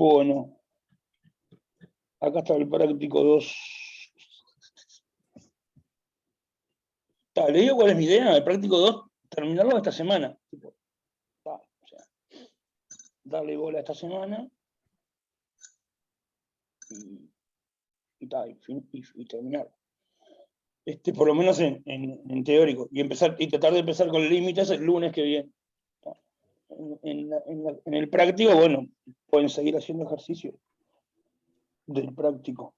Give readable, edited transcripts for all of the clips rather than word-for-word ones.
Bueno, acá está el práctico 2. Le digo cuál es mi idea, el práctico 2, terminarlo esta semana. O sea, darle bola esta semana y terminar. Por lo menos en teórico. Y tratar de empezar con límites el lunes que viene. En el práctico, bueno, pueden seguir haciendo ejercicio del práctico.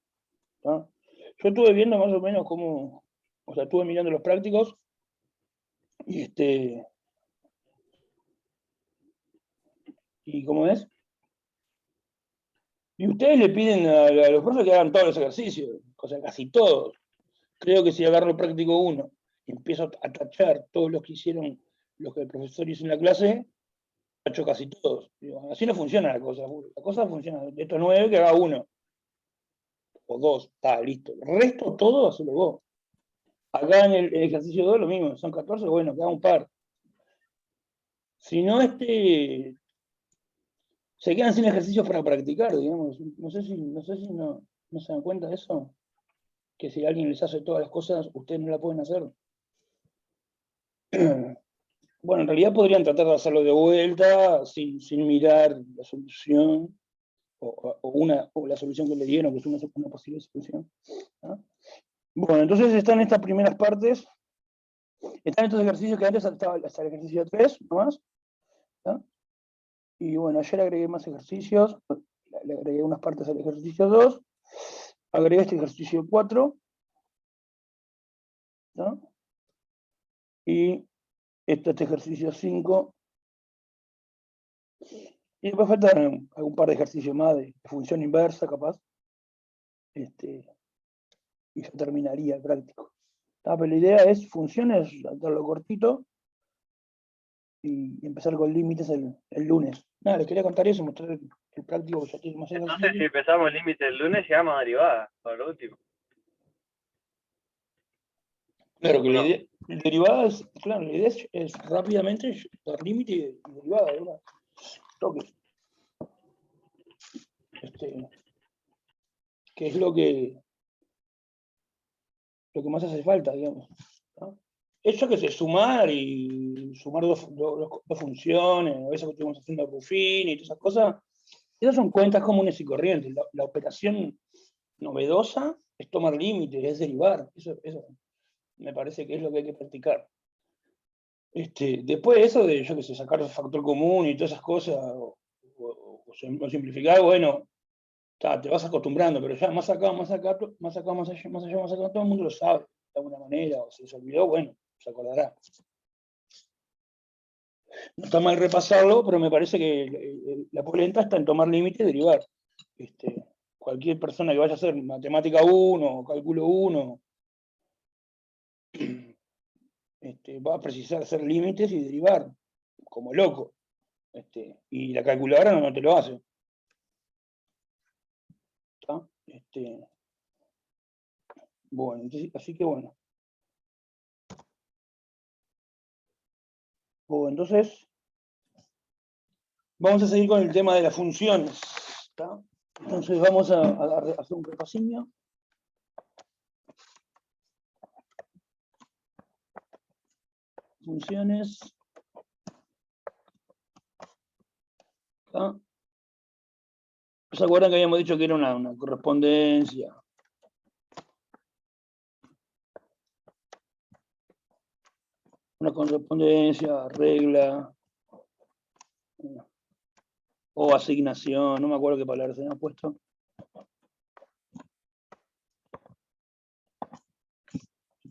¿No? Yo estuve viendo más o menos cómo, o sea, estuve mirando los prácticos y ¿y cómo es? Y ustedes le piden a los profes que hagan todos los ejercicios, o sea, casi todos. Creo que si agarro el práctico 1 y empiezo a tachar todos los que hicieron, los que el profesor hizo en la clase, tacho casi todos. Digo, así no funciona la cosa. La cosa funciona de estos 9 que haga 1 o 2, está listo. El resto todo hacelo vos. Acá en el ejercicio 2 lo mismo, son 14, bueno, que haga un par. Si no, se quedan sin ejercicios para practicar, digamos. No sé si no se dan cuenta de eso. Que si alguien les hace todas las cosas, ustedes no la pueden hacer. Bueno, en realidad podrían tratar de hacerlo de vuelta, sin mirar la solución, o la solución que le dieron, que es una posible solución. ¿No? Bueno, entonces están estas primeras partes, están estos ejercicios que antes estaba hasta el ejercicio 3, nomás. ¿No? Y bueno, ayer agregué más ejercicios, le agregué unas partes al ejercicio 2, agregué este ejercicio 4, ¿no? Y este ejercicio 5, y después faltan algún par de ejercicios más de función inversa, capaz, y ya terminaría el práctico. Pero la idea es funciones, darlo cortito, y empezar con límites el lunes. Nada, les quería contar eso, mostrar el práctico que ya tiene más ejercicio. Entonces, si empezamos el límite el lunes, llegamos a derivadas, por lo último. Claro que la idea, derivadas, claro, la idea es rápidamente dar límite y derivada, ¿verdad? Toques. Que es lo que más hace falta, digamos. ¿No? Eso que es sumar y sumar dos funciones, o eso que estuvimos haciendo Ruffin y todas esas cosas, esas son cuentas comunes y corrientes. La operación novedosa es tomar límites, es derivar. Eso me parece que es lo que hay que practicar. Después de eso de, yo qué sé, sacar el factor común y todas esas cosas, o simplificar, bueno, te vas acostumbrando, pero ya más acá, más allá, todo el mundo lo sabe, de alguna manera, o se olvidó, bueno, se acordará. No está mal repasarlo, pero me parece que la polenta está en tomar límite y derivar. Cualquier persona que vaya a hacer matemática 1 o cálculo 1, va a precisar hacer límites y derivar, como loco. Y la calculadora no te lo hace. ¿Está? Bueno, entonces, así que bueno. Entonces, vamos a seguir con el tema de las funciones. ¿Está? Entonces vamos a hacer un repasillo. Funciones. ¿Está? ¿Se acuerdan que habíamos dicho que era una correspondencia? Una correspondencia, regla, o asignación, no me acuerdo qué palabras se habían puesto.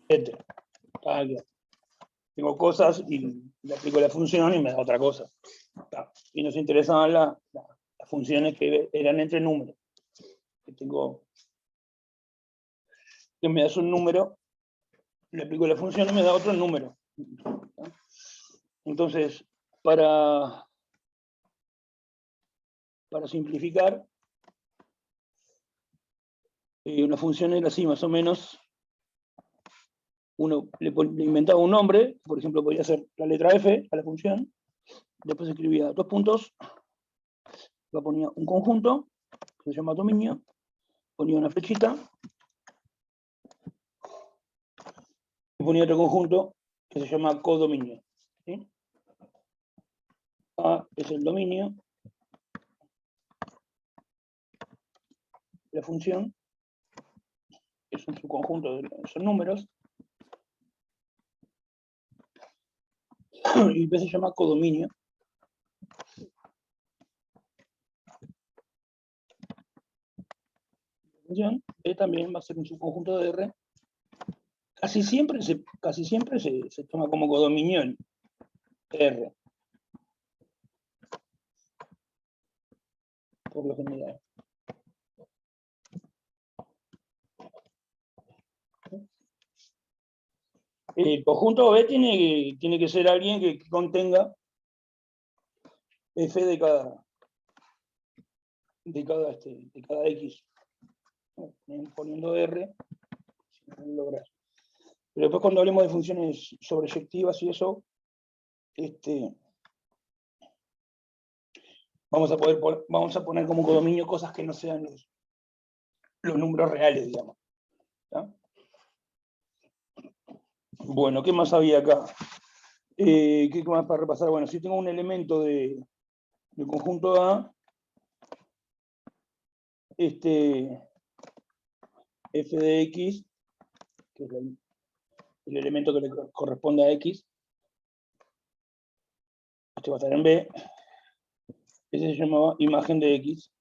Etcétera. Tengo cosas y le aplico la función y me da otra cosa. Y nos interesaban las funciones que eran entre números. Que me das un número, le aplico la función y me da otro número. Entonces, para simplificar, una función era así, más o menos. Uno le inventaba un nombre, por ejemplo, podía ser la letra F a la función, después escribía 2 puntos, Acá ponía un conjunto, que se llama dominio, ponía una flechita, y ponía otro conjunto, que se llama codominio. ¿Sí? A es el dominio, la función, es un subconjunto de esos números, y B se llama codominio. B también va a ser un subconjunto de R. Casi siempre se toma como codominio en R. Por lo general. El conjunto B tiene que ser alguien que contenga f de cada X. Poniendo R, si no lo logras. Pero después cuando hablemos de funciones sobreyectivas y eso, vamos a poner como codominio cosas que no sean los números reales, digamos. ¿Tá? Bueno, ¿qué más había acá? ¿Qué más para repasar? Bueno, si tengo un elemento del conjunto A, f de X, que es el elemento que le corresponde a X, este va a estar en B, ese se llamaba imagen de X.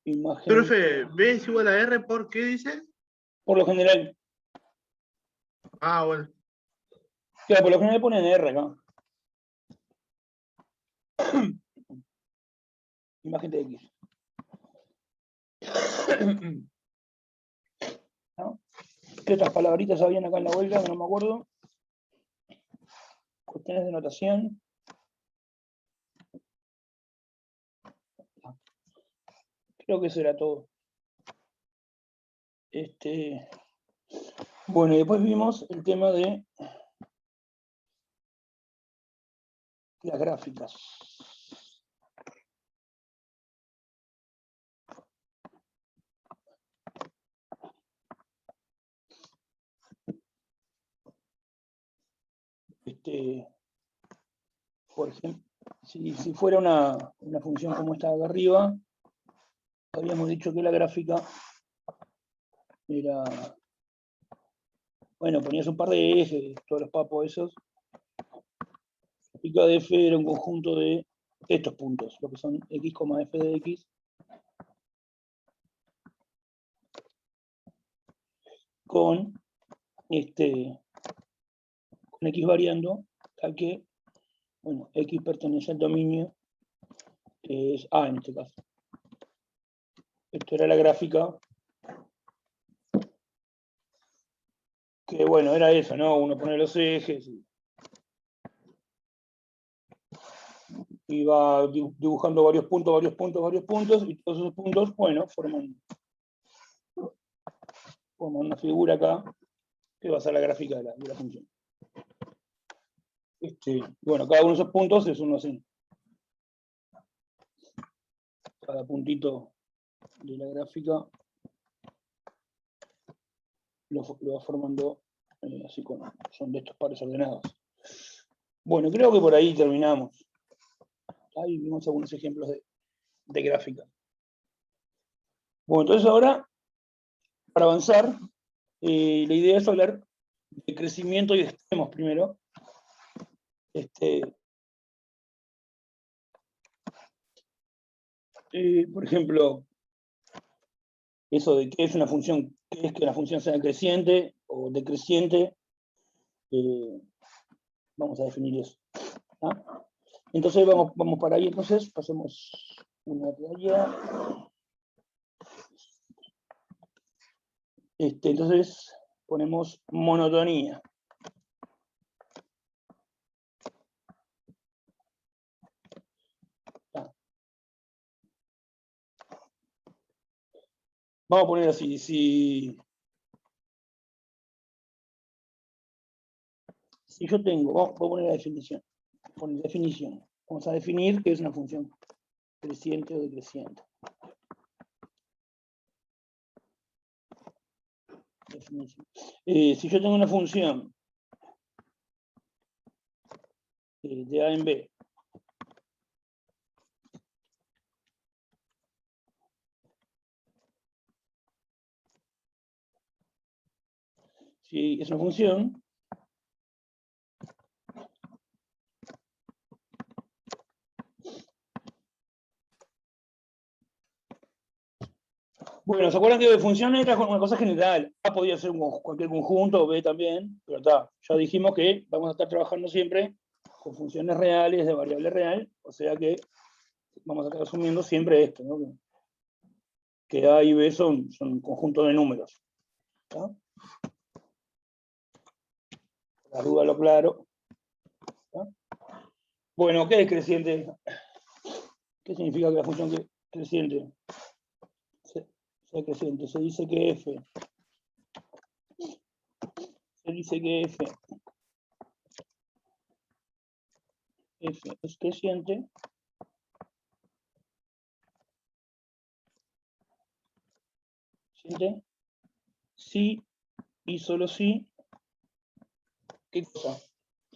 Imagen. Profe, B es igual a R, ¿por qué dice? Por lo general. Ah, bueno. Claro, por lo general ponen R acá. Imagen de X. ¿No? ¿Qué otras palabritas habían acá en la huelga? No me acuerdo. Cuestiones de notación. Creo que eso era todo. Bueno, y después vimos el tema de las gráficas. Por ejemplo, si fuera una función como esta de arriba, habíamos dicho que la gráfica era, bueno, ponías un par de ejes, todos los papos esos. La gráfica de f era un conjunto de estos puntos, lo que son x, f de x, con x variando, tal que, bueno, x pertenece al dominio, que es A en este caso. Esto era la gráfica, que bueno, era eso, ¿no? Uno pone los ejes y va dibujando varios puntos, y todos esos puntos, bueno, forman una figura acá, que va a ser la gráfica de la función. Bueno, cada uno de esos puntos es uno así. Cada puntito de la gráfica lo va formando así, son de estos pares ordenados. Bueno, creo que por ahí terminamos. Ahí vimos algunos ejemplos de gráfica. Bueno, entonces ahora, para avanzar, la idea es hablar de crecimiento y de extremos primero. Por ejemplo, eso de qué es una función, qué es que la función sea creciente o decreciente, vamos a definir eso. ¿Ah? Entonces vamos para ahí, entonces pasemos una raya. Entonces ponemos monotonía. Vamos a poner así, si yo tengo, voy a poner la definición. con definición. Vamos a definir qué es una función creciente o decreciente. Definición. Si yo tengo una función de A en B, si es una función bueno, ¿se acuerdan que de funciones era una cosa general? A podía ser cualquier conjunto, B también, pero está, ya dijimos que vamos a estar trabajando siempre con funciones reales de variable real, o sea que vamos a estar asumiendo siempre esto, ¿no? Que A y B son un conjunto de números. ¿Está? La duda lo claro. ¿Está? Bueno, ¿qué es creciente? ¿Qué significa que la función creciente sea creciente? Se dice que F F es creciente si y solo si, ¿qué cosa?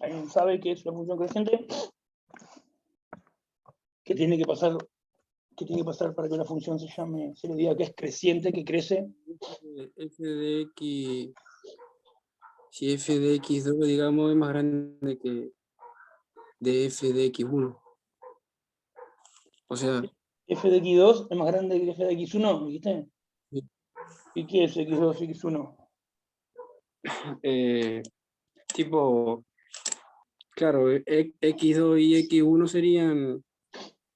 ¿Alguien sabe qué es una función creciente? ¿Qué tiene que pasar para que una función se le diga que es creciente, que crece? F de X, si F de X2, digamos, es más grande que de F de X1. O sea, F de X2 es más grande que F de X1, ¿viste? Sí. ¿Y qué es X2 y X1? tipo, claro, X2 y X1 serían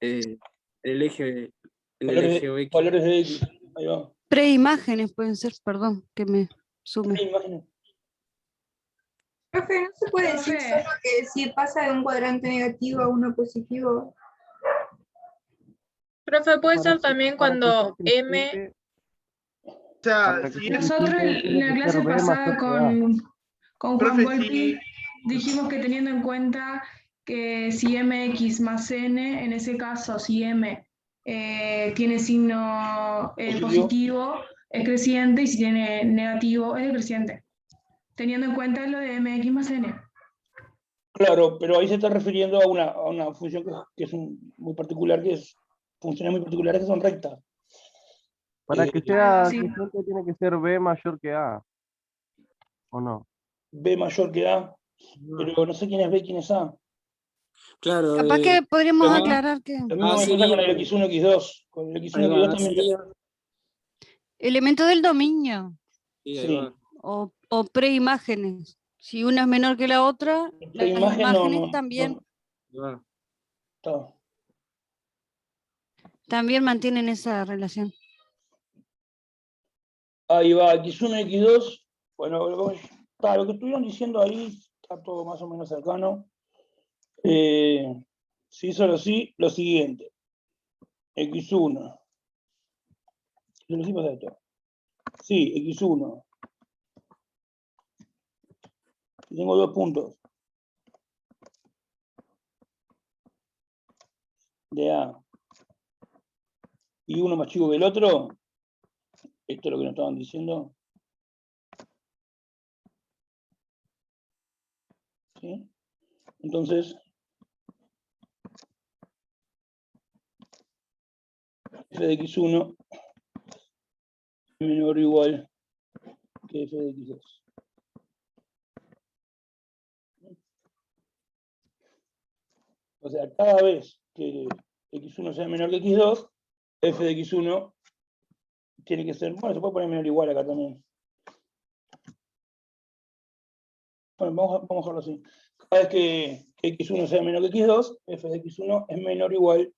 el eje, en el eje X. Valores de X. Ahí va. Preimágenes pueden ser, perdón, que me sume. Imágenes. Profe, ¿no se puede decir solo que si pasa de un cuadrante negativo a uno positivo? Profe, puede ser también cuando M. O sea, Para que si sea es, Nosotros creciente, tiene en la que clase ser B pasada mayor que A. con Profe, Juan Volpi sí. dijimos que teniendo en cuenta que si mx más n, en ese caso si m tiene signo positivo, es creciente, y si tiene negativo, es decreciente. Teniendo en cuenta lo de mx más n. Claro, pero ahí se está refiriendo a una función que es muy particular, funciones muy particulares que son rectas. Para que sea sí. creciente, tiene que ser B mayor que A. ¿O no? B mayor que A, pero no sé quién es B y quién es A. Claro, Capaz que podríamos Ajá. aclarar que Lo mismo me pasa con el X1 y X2. Con el X1 y X2 también. sería, elemento del dominio sí, ahí Sí. va. o preimágenes. Si una es menor que la otra, La las imagen imágenes también, Ahí va. Está. también mantienen esa relación. Ahí va, X1 y X2. Bueno, lo que estuvieron diciendo ahí está todo más o menos cercano. Sí, solo sí, lo siguiente. X1. ¿Qué le decimos a esto? Sí, X1. Tengo dos puntos de A y uno más chico que el otro. Esto es lo que nos estaban diciendo. ¿Sí? Entonces, f de X1 es menor o igual que f de X2. O sea, cada vez que X1 sea menor que X2, f de X1 tiene que ser, bueno, se puede poner menor o igual acá también. Bueno, vamos a dejarlo así. Cada vez que X1 sea menor que X2, f de X1 es menor o igual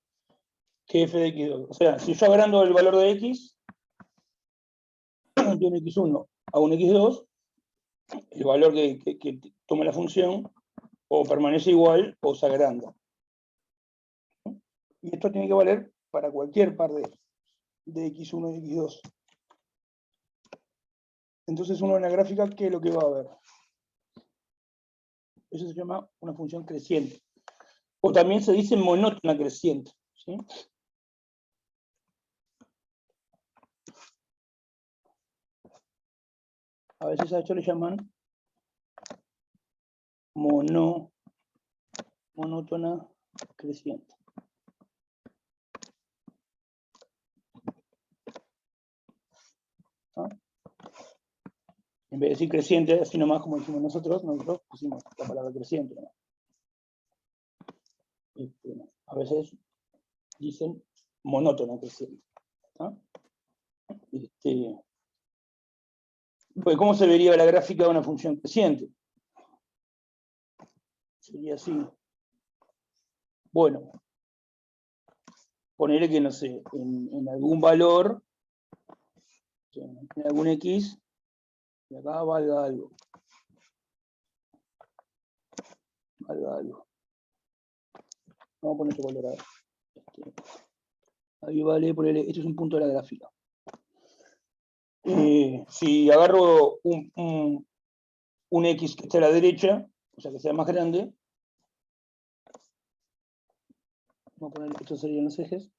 que f de X2. O sea, si yo agrando el valor de X de un X1 a un X2, el valor que tome la función o permanece igual o se agranda. Y esto tiene que valer para cualquier par de X1 y X2. Entonces uno en la gráfica, ¿qué es lo que va a ver? Eso se llama una función creciente. O también se dice monótona creciente, ¿sí? A veces a esto le llaman monótona creciente. ¿Ah? En vez de decir creciente, así nomás como dijimos nosotros pusimos la palabra creciente, ¿no? A veces dicen monótona creciente. ¿Ah? Pues, ¿cómo se vería la gráfica de una función creciente? Sería así. Bueno, ponerle que, no sé, en algún valor, en algún x, de acá valga algo. Valga algo. Vamos a poner este valor ahí. Ahí vale, ponerle, esto es un punto de la gráfica. Si agarro un x que está a la derecha, o sea que sea más grande, vamos a poner, estos serían los ejes.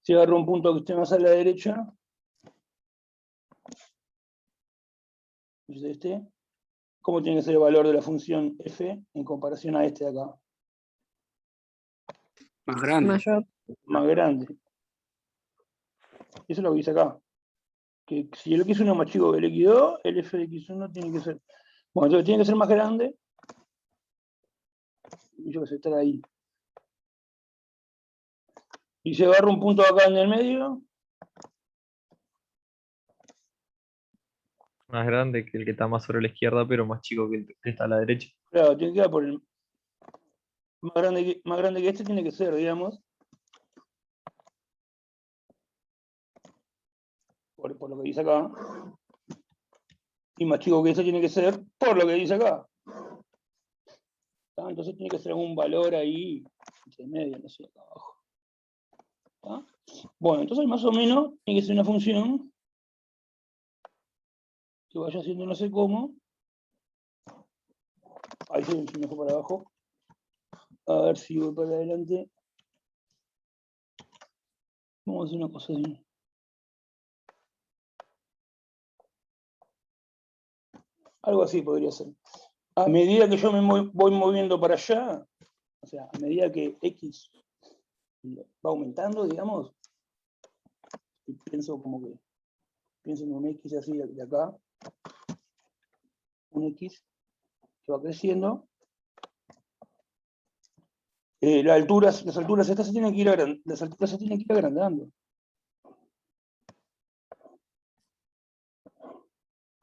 Si agarro un punto que esté más a la derecha, es ¿cómo tiene que ser el valor de la función f en comparación a este de acá? Más grande. Mayor. Más grande. Eso es lo que dice acá. Que si el x1 es más chico que el x2, el f de x1 tiene que ser... Bueno, entonces tiene que ser más grande. Y yo que sé, estar ahí. Y si agarro un punto acá en el medio... Más grande que el que está más sobre la izquierda, pero más chico que el que está a la derecha. Claro, tiene que quedar por el... Más grande que este tiene que ser, digamos. Por lo que dice acá. Y más chico que este tiene que ser por lo que dice acá. ¿Tá? Entonces tiene que ser algún valor ahí, entre medio, no sé, acá abajo. ¿Tá? Bueno, entonces más o menos tiene que ser una función que vaya haciendo no sé cómo. Ahí se me fue para abajo. A ver si voy para adelante. Vamos a hacer una cosa así. Algo así podría ser. A medida que yo me voy moviendo para allá, o sea, a medida que x va aumentando, digamos, y pienso en un x así de acá, un x que va creciendo, las alturas estas se tienen que ir agrandando.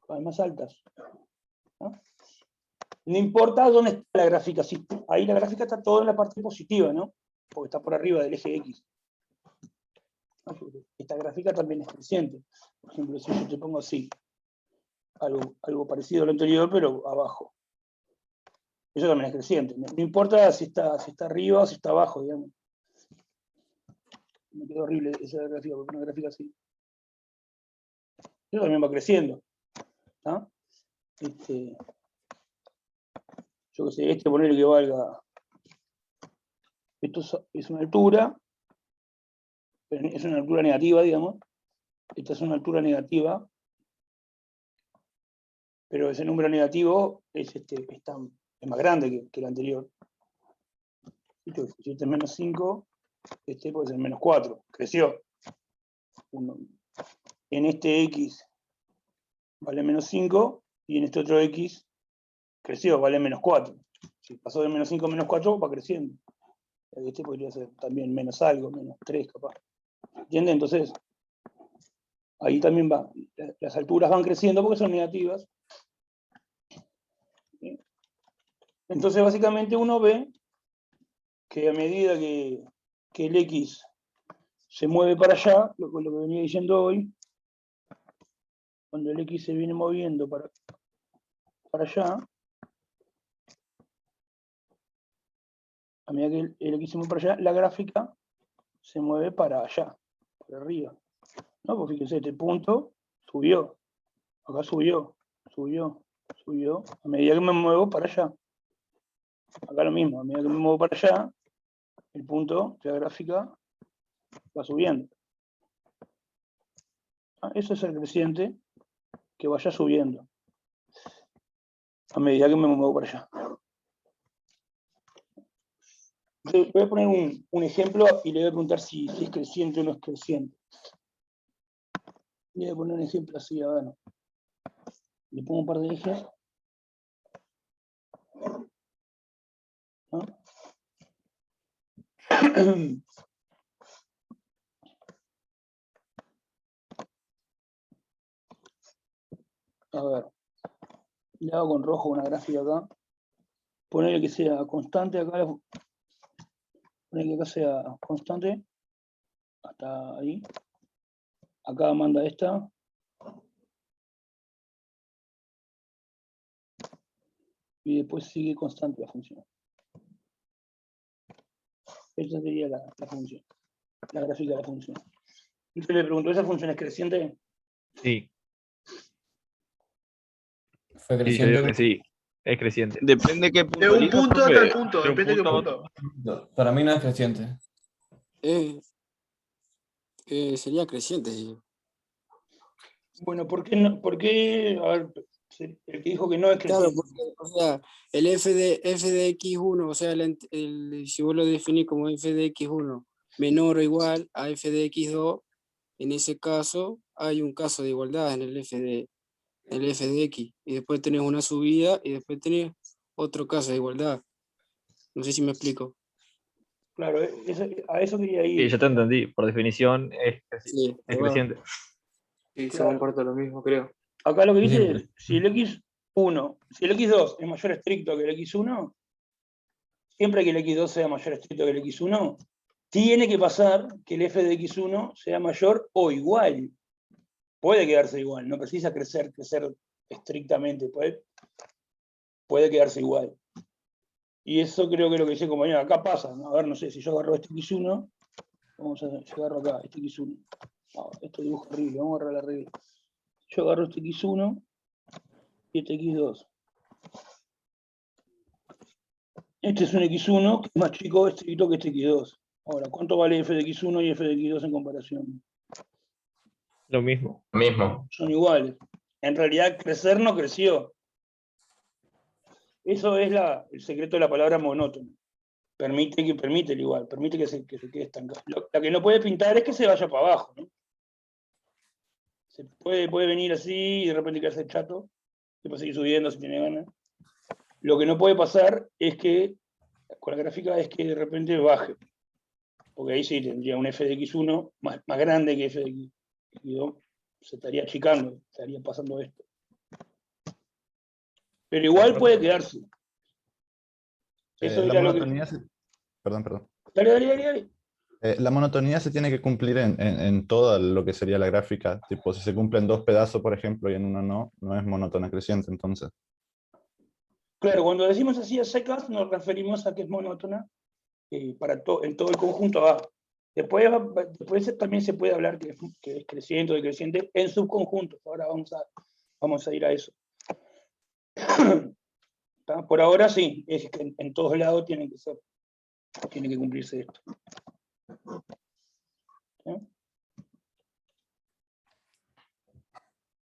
Cada vez más altas. ¿No? No importa dónde está la gráfica, si ahí la gráfica está toda en la parte positiva, ¿no? Porque está por arriba del eje X. Esta gráfica también es creciente. Por ejemplo, si yo te pongo así, algo parecido a lo anterior, pero abajo. Eso también es creciente. No importa si está arriba o si está abajo, digamos. Me quedó horrible esa gráfica, porque una gráfica así. Eso también va creciendo. ¿No? Yo qué sé, ponerle que valga. Esto es una altura, pero es una altura negativa, digamos. Esta es una altura negativa, pero ese número negativo es más grande que el anterior. Si este es menos 5, este puede ser menos 4, creció. En este x vale menos 5, y en este otro x creció, vale menos 4. Si pasó de menos 5 a menos 4, va creciendo. Este podría ser también menos algo, menos 3 capaz. ¿Entienden? Entonces, ahí también va. Las alturas van creciendo porque son negativas. Entonces, básicamente uno ve que a medida que el X se mueve para allá, lo que venía diciendo hoy, cuando el X se viene moviendo para allá, a medida que el X se mueve para allá, la gráfica se mueve para allá, para arriba. ¿No? Pues fíjense, este punto subió, acá subió, a medida que me muevo para allá. Acá lo mismo, a medida que me muevo para allá, el punto de la gráfica va subiendo. Eso es el creciente que vaya subiendo a medida que me muevo para allá. Entonces, voy a poner un ejemplo y le voy a preguntar si es creciente o no es creciente. Le voy a poner un ejemplo así, a ver. Le pongo un par de ejes. ¿No? A ver, le hago con rojo una gráfica acá. Ponerle que sea constante acá. Ponerle que acá sea constante. Hasta ahí. Acá manda esta. Y después sigue constante la función. Esta sería la función. La gráfica de la función. Entonces le pregunto, ¿esa función es creciente? Sí. Fue Sí, yo creciente. digo que sí. Es creciente. Depende qué punto. De un elijas, punto a profe. tal punto, De un depende de qué punto a punto. Para mí no es creciente. Sería creciente, sí. Bueno, ¿por qué no? ¿Por qué? A ver, el que dijo que no es Claro, creciente. porque, o sea, el f de x1, o sea, si vos lo definís como f de x1 menor o igual a f de x2, en ese caso hay un caso de igualdad en el f de x, y después tenés una subida y después tenés otro caso de igualdad. No sé si me explico. Claro, a eso quería Sí, ir. ya te entendí. Por definición es Sí, es creciente. Sí, Claro. comparto lo mismo, creo. Acá lo que dice Sí. es, si el x1, si el x2 es mayor estricto que el x1, siempre que el x2 sea mayor estricto que el x1, tiene que pasar que el f de x1 sea mayor o igual. Puede quedarse igual, no precisa crecer estrictamente, puede quedarse igual. Y eso creo que es lo que dice el compañero, acá pasa, ¿no? A ver, no sé, si yo agarro este x1, vamos a ver, yo agarro acá, este x1. No, esto dibujo horrible, vamos a agarrar la regla. Yo agarro este x1 y este x2. Este es un x1 que es más chico estricto que este x2. Ahora, ¿cuánto vale f de x1 y f de x2 en comparación? Lo mismo. Mismo. Son iguales. En realidad, crecer no creció. Eso es el secreto de la palabra monótono. Permite el igual, permite que se quede estancado. La que no puede pintar es que se vaya para abajo, ¿no? Se puede venir así y de repente quedarse chato, después seguir subiendo si tiene ganas. Lo que no puede pasar es que, con la gráfica, es que de repente baje. Porque ahí sí tendría un f de x1 más grande que f de x2. Se estaría achicando, estaría pasando esto. Pero igual puede quedarse. Eso La era lo que... monotonía Perdón. Dale. La monotonía se tiene que cumplir en toda lo que sería la gráfica. Tipo, si se cumplen dos pedazos, por ejemplo, y en uno no es monótona creciente, entonces. Claro, cuando decimos así a secas, nos referimos a que es monótona en todo el conjunto A. Después también se puede hablar que es creciente o decreciente en subconjuntos. Ahora vamos a ir a eso. Por ahora sí, es que en todos lados tiene que cumplirse esto. ¿Sí?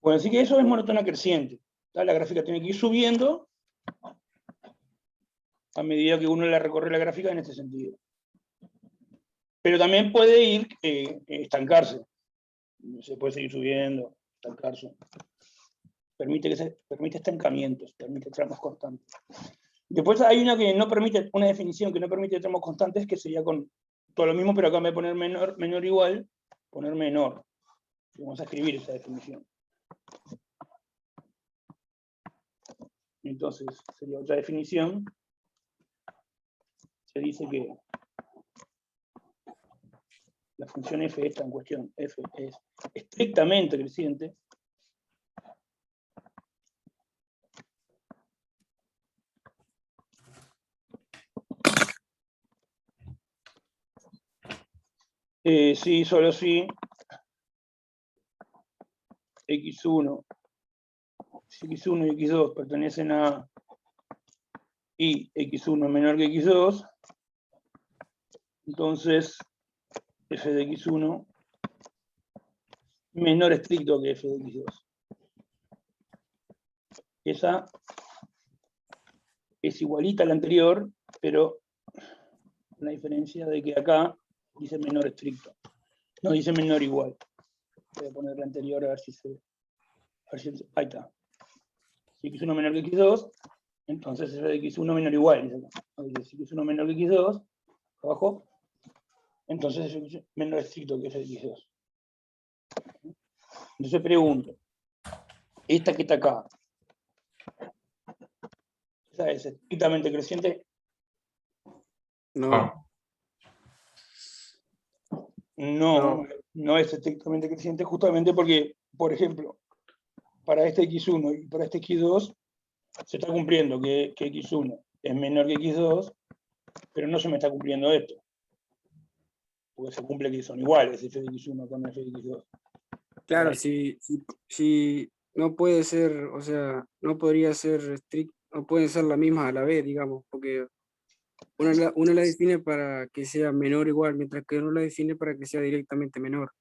Bueno, así que eso es monótona creciente. La gráfica tiene que ir subiendo a medida que uno la recorre la gráfica en este sentido. Pero también puede ir estancarse. Se puede seguir subiendo, estancarse. Permite estancamientos, permite tramos constantes. Después hay una definición que no permite tramos constantes, que sería con todo lo mismo, pero acá en vez de poner menor igual, poner menor. Vamos a escribir esa definición. Entonces, sería otra definición. Se dice que la función f esta en cuestión, f es estrictamente creciente sí, solo si x1 y x2 pertenecen a y x1 es menor que x2, entonces f de x1 menor estricto que f de x2. Esa es igualita a la anterior, pero con la diferencia de que acá dice menor estricto. No dice menor igual. Voy a poner la anterior a ver si se... ahí está. Si x1 menor que x2, entonces f de x1 menor igual. Si x1 menor que x2, abajo, entonces es menor estricto que f de x2. Entonces pregunto, esta que está acá, ¿esa es estrictamente creciente? No, No, no es estrictamente creciente, justamente porque, por ejemplo, para este x1 y para este x2, se está cumpliendo que x1 es menor que x2, pero no se me está cumpliendo esto. Porque se cumple que son iguales f de x1 con f de x2. claro, si no puede ser, o sea, no podría ser estricto, no pueden ser la misma a la vez, digamos, porque una la define para que sea menor o igual, mientras que uno la define para que sea directamente menor.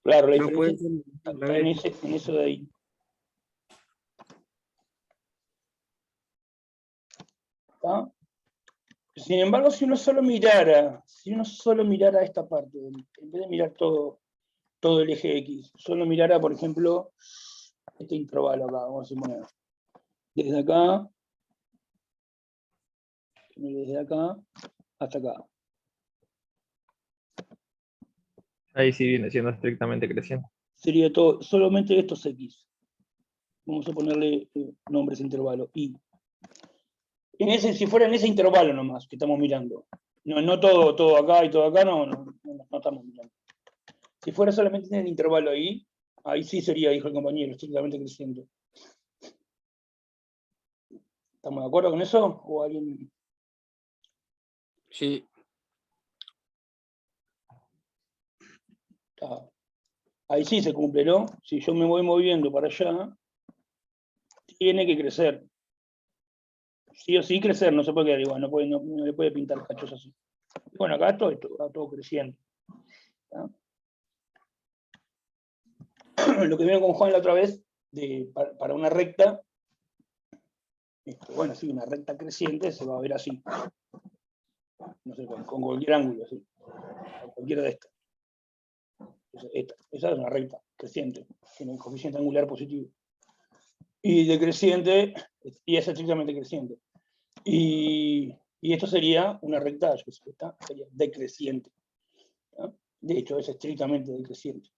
Claro, la No puede diferencia ser a la está vez. en eso de ahí. ¿Está? Sin embargo, si uno solo mirara esta parte, en vez de mirar todo el eje X, solo mirara, por ejemplo, este intervalo acá, vamos a suponer, desde acá hasta acá. Ahí sí viene siendo estrictamente creciente. Sería todo, solamente estos X. Vamos a ponerle nombres intervalo, Y. Si fuera en ese intervalo nomás que estamos mirando. No todo acá y todo acá, no estamos mirando. Si fuera solamente en el intervalo ahí sí sería, dijo el compañero, estrictamente creciente. ¿Estamos de acuerdo con eso? ¿O alguien? Sí. Ahí sí se cumple, ¿no? Si yo me voy moviendo para allá, tiene que crecer. Sí o sí crecer, no se puede quedar igual, no le puede pintar cachos así. Y bueno, acá todo creciendo. ¿Tá? Lo que vieron con Juan la otra vez, para una recta, bueno, sí, una recta creciente se va a ver así. No sé, con cualquier ángulo, así. Con cualquiera de estas. Esa es una recta creciente, tiene un coeficiente angular positivo. Y decreciente, y es estrictamente creciente. Y esto sería una recta, esta sería decreciente. ¿No? De hecho, es estrictamente decreciente.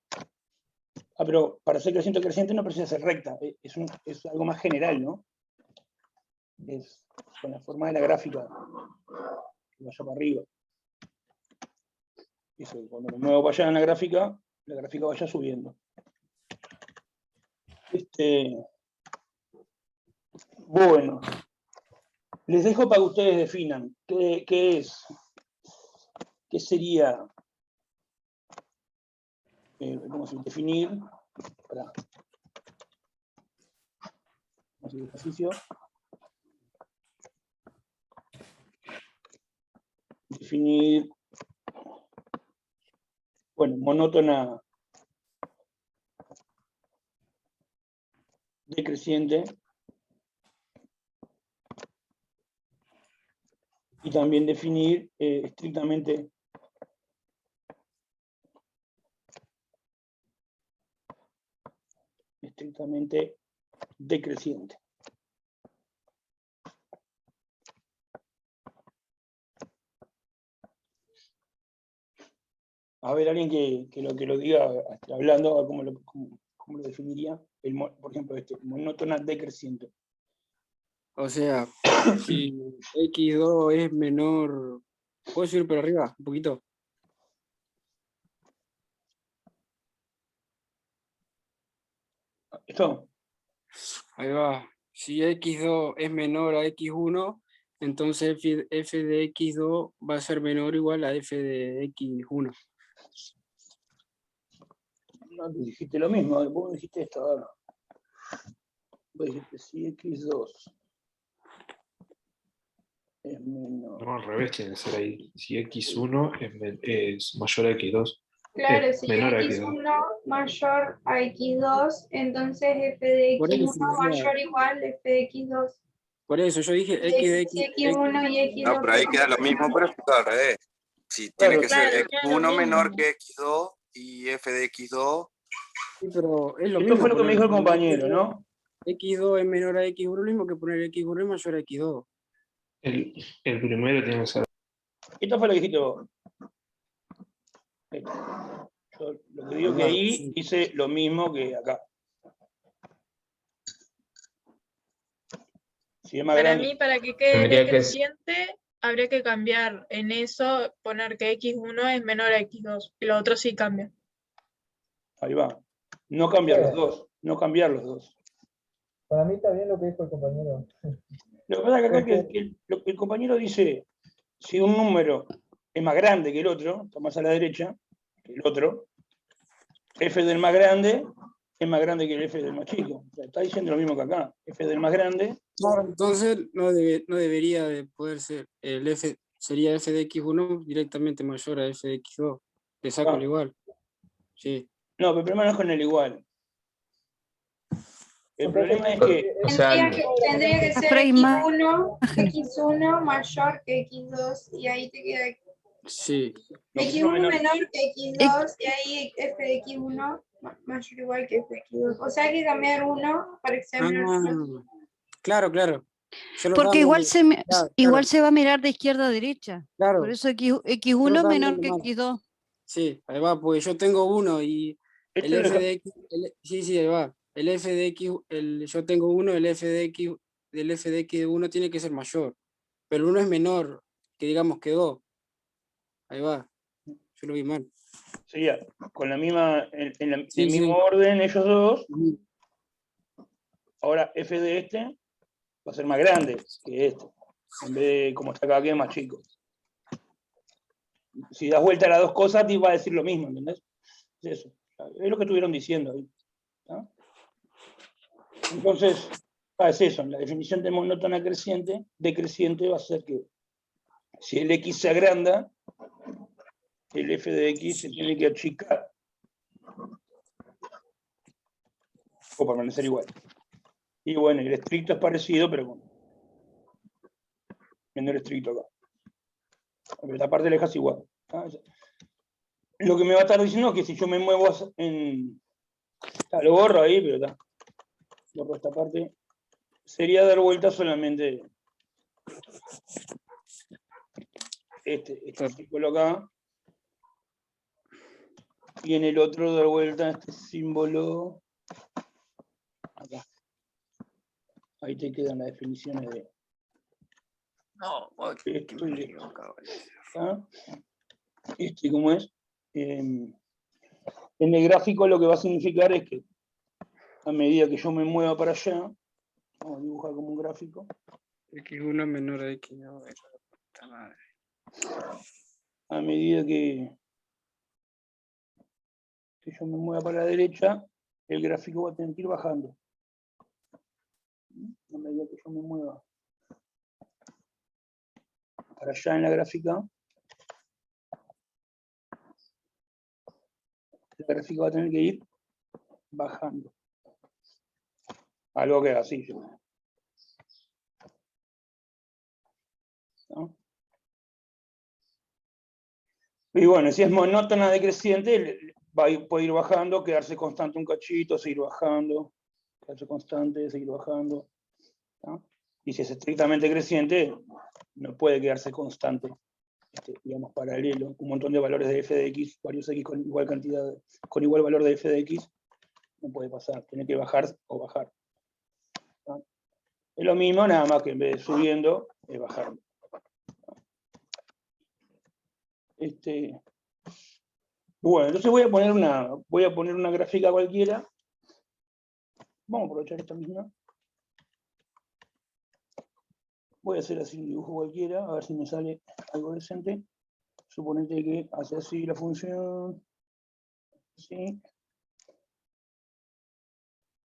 Pero para ser creciente o creciente no precisa ser recta, es algo más general, ¿no? Es con la forma de la gráfica, que vaya para arriba. Eso, cuando me muevo para allá en la gráfica vaya subiendo. Bueno, les dejo para que ustedes definan qué sería, vamos a definir, vamos a hacer el ejercicio. Definir, bueno, monótona decreciente. Y también definir estrictamente decreciente. A ver, alguien que lo diga hablando, a ver cómo lo definiría. Por ejemplo, monótona decreciente. O sea, si X2 es menor, ¿puedo subir por arriba un poquito? ¿Esto? Ahí va. Si X2 es menor a X1, entonces f de X2 va a ser menor o igual a f de X1. No, tú dijiste lo mismo, vos dijiste esto ahora. Vos dijiste si X2 es menor. No, al revés tiene que ser ahí. Si x1 es mayor a x2. Claro, si menor a x2. x1 mayor a x2, entonces f de Por eso, x1 o sea, mayor o igual a f de x2. por eso yo dije x de Si x. x1 y x2. No, pero ahí queda lo mismo, pero es al revés. Si Claro, tiene que ser Claro, queda lo x1 menor mismo. que x2 y f de x2. Sí, pero es lo Esto mismo. fue lo que me dijo el poner compañero, ¿no? x2 es menor a x1, lo mismo que poner x1 es mayor a x2. El primero tiene que ser. Esto fue lo que dijiste vos. Esto. Yo lo que digo que ahí Sí. hice lo mismo que acá. Si es más Para grande. mí, para que quede Tendría que- decreciente, habría que cambiar en eso, poner que x1 es menor a x2, y lo otro sí cambia. Ahí va. No cambiar los dos. No cambiar los dos. Para mí está bien lo que dijo el compañero. Lo que pasa es que acá lo que el compañero dice, si un número es más grande que el otro, está más a la derecha que el otro, f del más grande es más grande que el f del más chico. O sea, está diciendo lo mismo que acá. F del más grande. Claro, entonces no debería de poder ser el f, sería f de x1 directamente mayor a f de x2. Le saco el igual. Sí. No, pero el problema no es con el igual. El problema es que... O sea, Tendría que ser x1 mayor que x2 y ahí te queda Sí. x1 menor que x2 y ahí f de x1 mayor o igual que f de x2. O sea, hay que cambiar uno para que sea menor que el otro. Claro, claro. Yo lo Porque estaba igual viendo- claro, igual claro, se va a mirar de izquierda a derecha. claro. Por eso Yo lo X1 es estaba menor viendo que mal. X2. Sí, ahí va, porque yo tengo uno y Esto el es lo f que- de x, sí, ahí va. El f de x, yo tengo uno, el f de x, del f de x1 tiene que ser mayor, pero uno es menor, que digamos que 2. Ahí va, yo lo vi mal. sería con la misma, en el Sí, mismo sí. orden ellos dos. Ujú. Ahora f de este va a ser más grande que este. En vez de, como está acá, que es más chico. Si das vuelta a las dos cosas, te va a decir lo mismo, ¿entendés? Es eso. Es lo que estuvieron diciendo ahí. ¿Tá? Entonces, es eso. La definición de monótona decreciente va a ser que si el x se agranda, el f de x se tiene que achicar o permanecer igual. Y bueno, el estricto es parecido, pero con menor estricto acá. Pero esta parte la dejas igual. ¿Tá? Lo que me va a estar diciendo es que si yo me muevo en... lo borro ahí, pero está. Borro esta parte. Sería dar vuelta solamente este símbolo acá. Y en el otro dar vuelta este símbolo acá. Ahí te quedan las definiciones de esto y esto. ¿Tá? ¿Cómo es? En el gráfico lo que va a significar es que a medida que yo me mueva para allá, vamos a dibujar como un gráfico. X1 menor a X2. Puta madre. A medida que yo me mueva para la derecha, el gráfico va a tener que ir bajando. A medida que yo me mueva para allá en la gráfica, el gráfico va a tener que ir bajando. Algo que es así. ¿No? Y bueno, si es monótona decreciente, puede ir bajando, quedarse constante un cachito, seguir bajando, quedarse constante, seguir bajando. ¿No? Y si es estrictamente creciente, no puede quedarse constante, digamos, paralelo, un montón de valores de f de x, varios x con igual cantidad, con igual valor de f de x, no puede pasar, tiene que bajar o bajar. ¿No? Es lo mismo, nada más que en vez de subiendo, es bajando. Bueno, entonces voy a poner una gráfica cualquiera. Vamos a aprovechar esta misma. Voy a hacer así un dibujo cualquiera, a ver si me sale algo decente. Suponete que hace así la función. Así.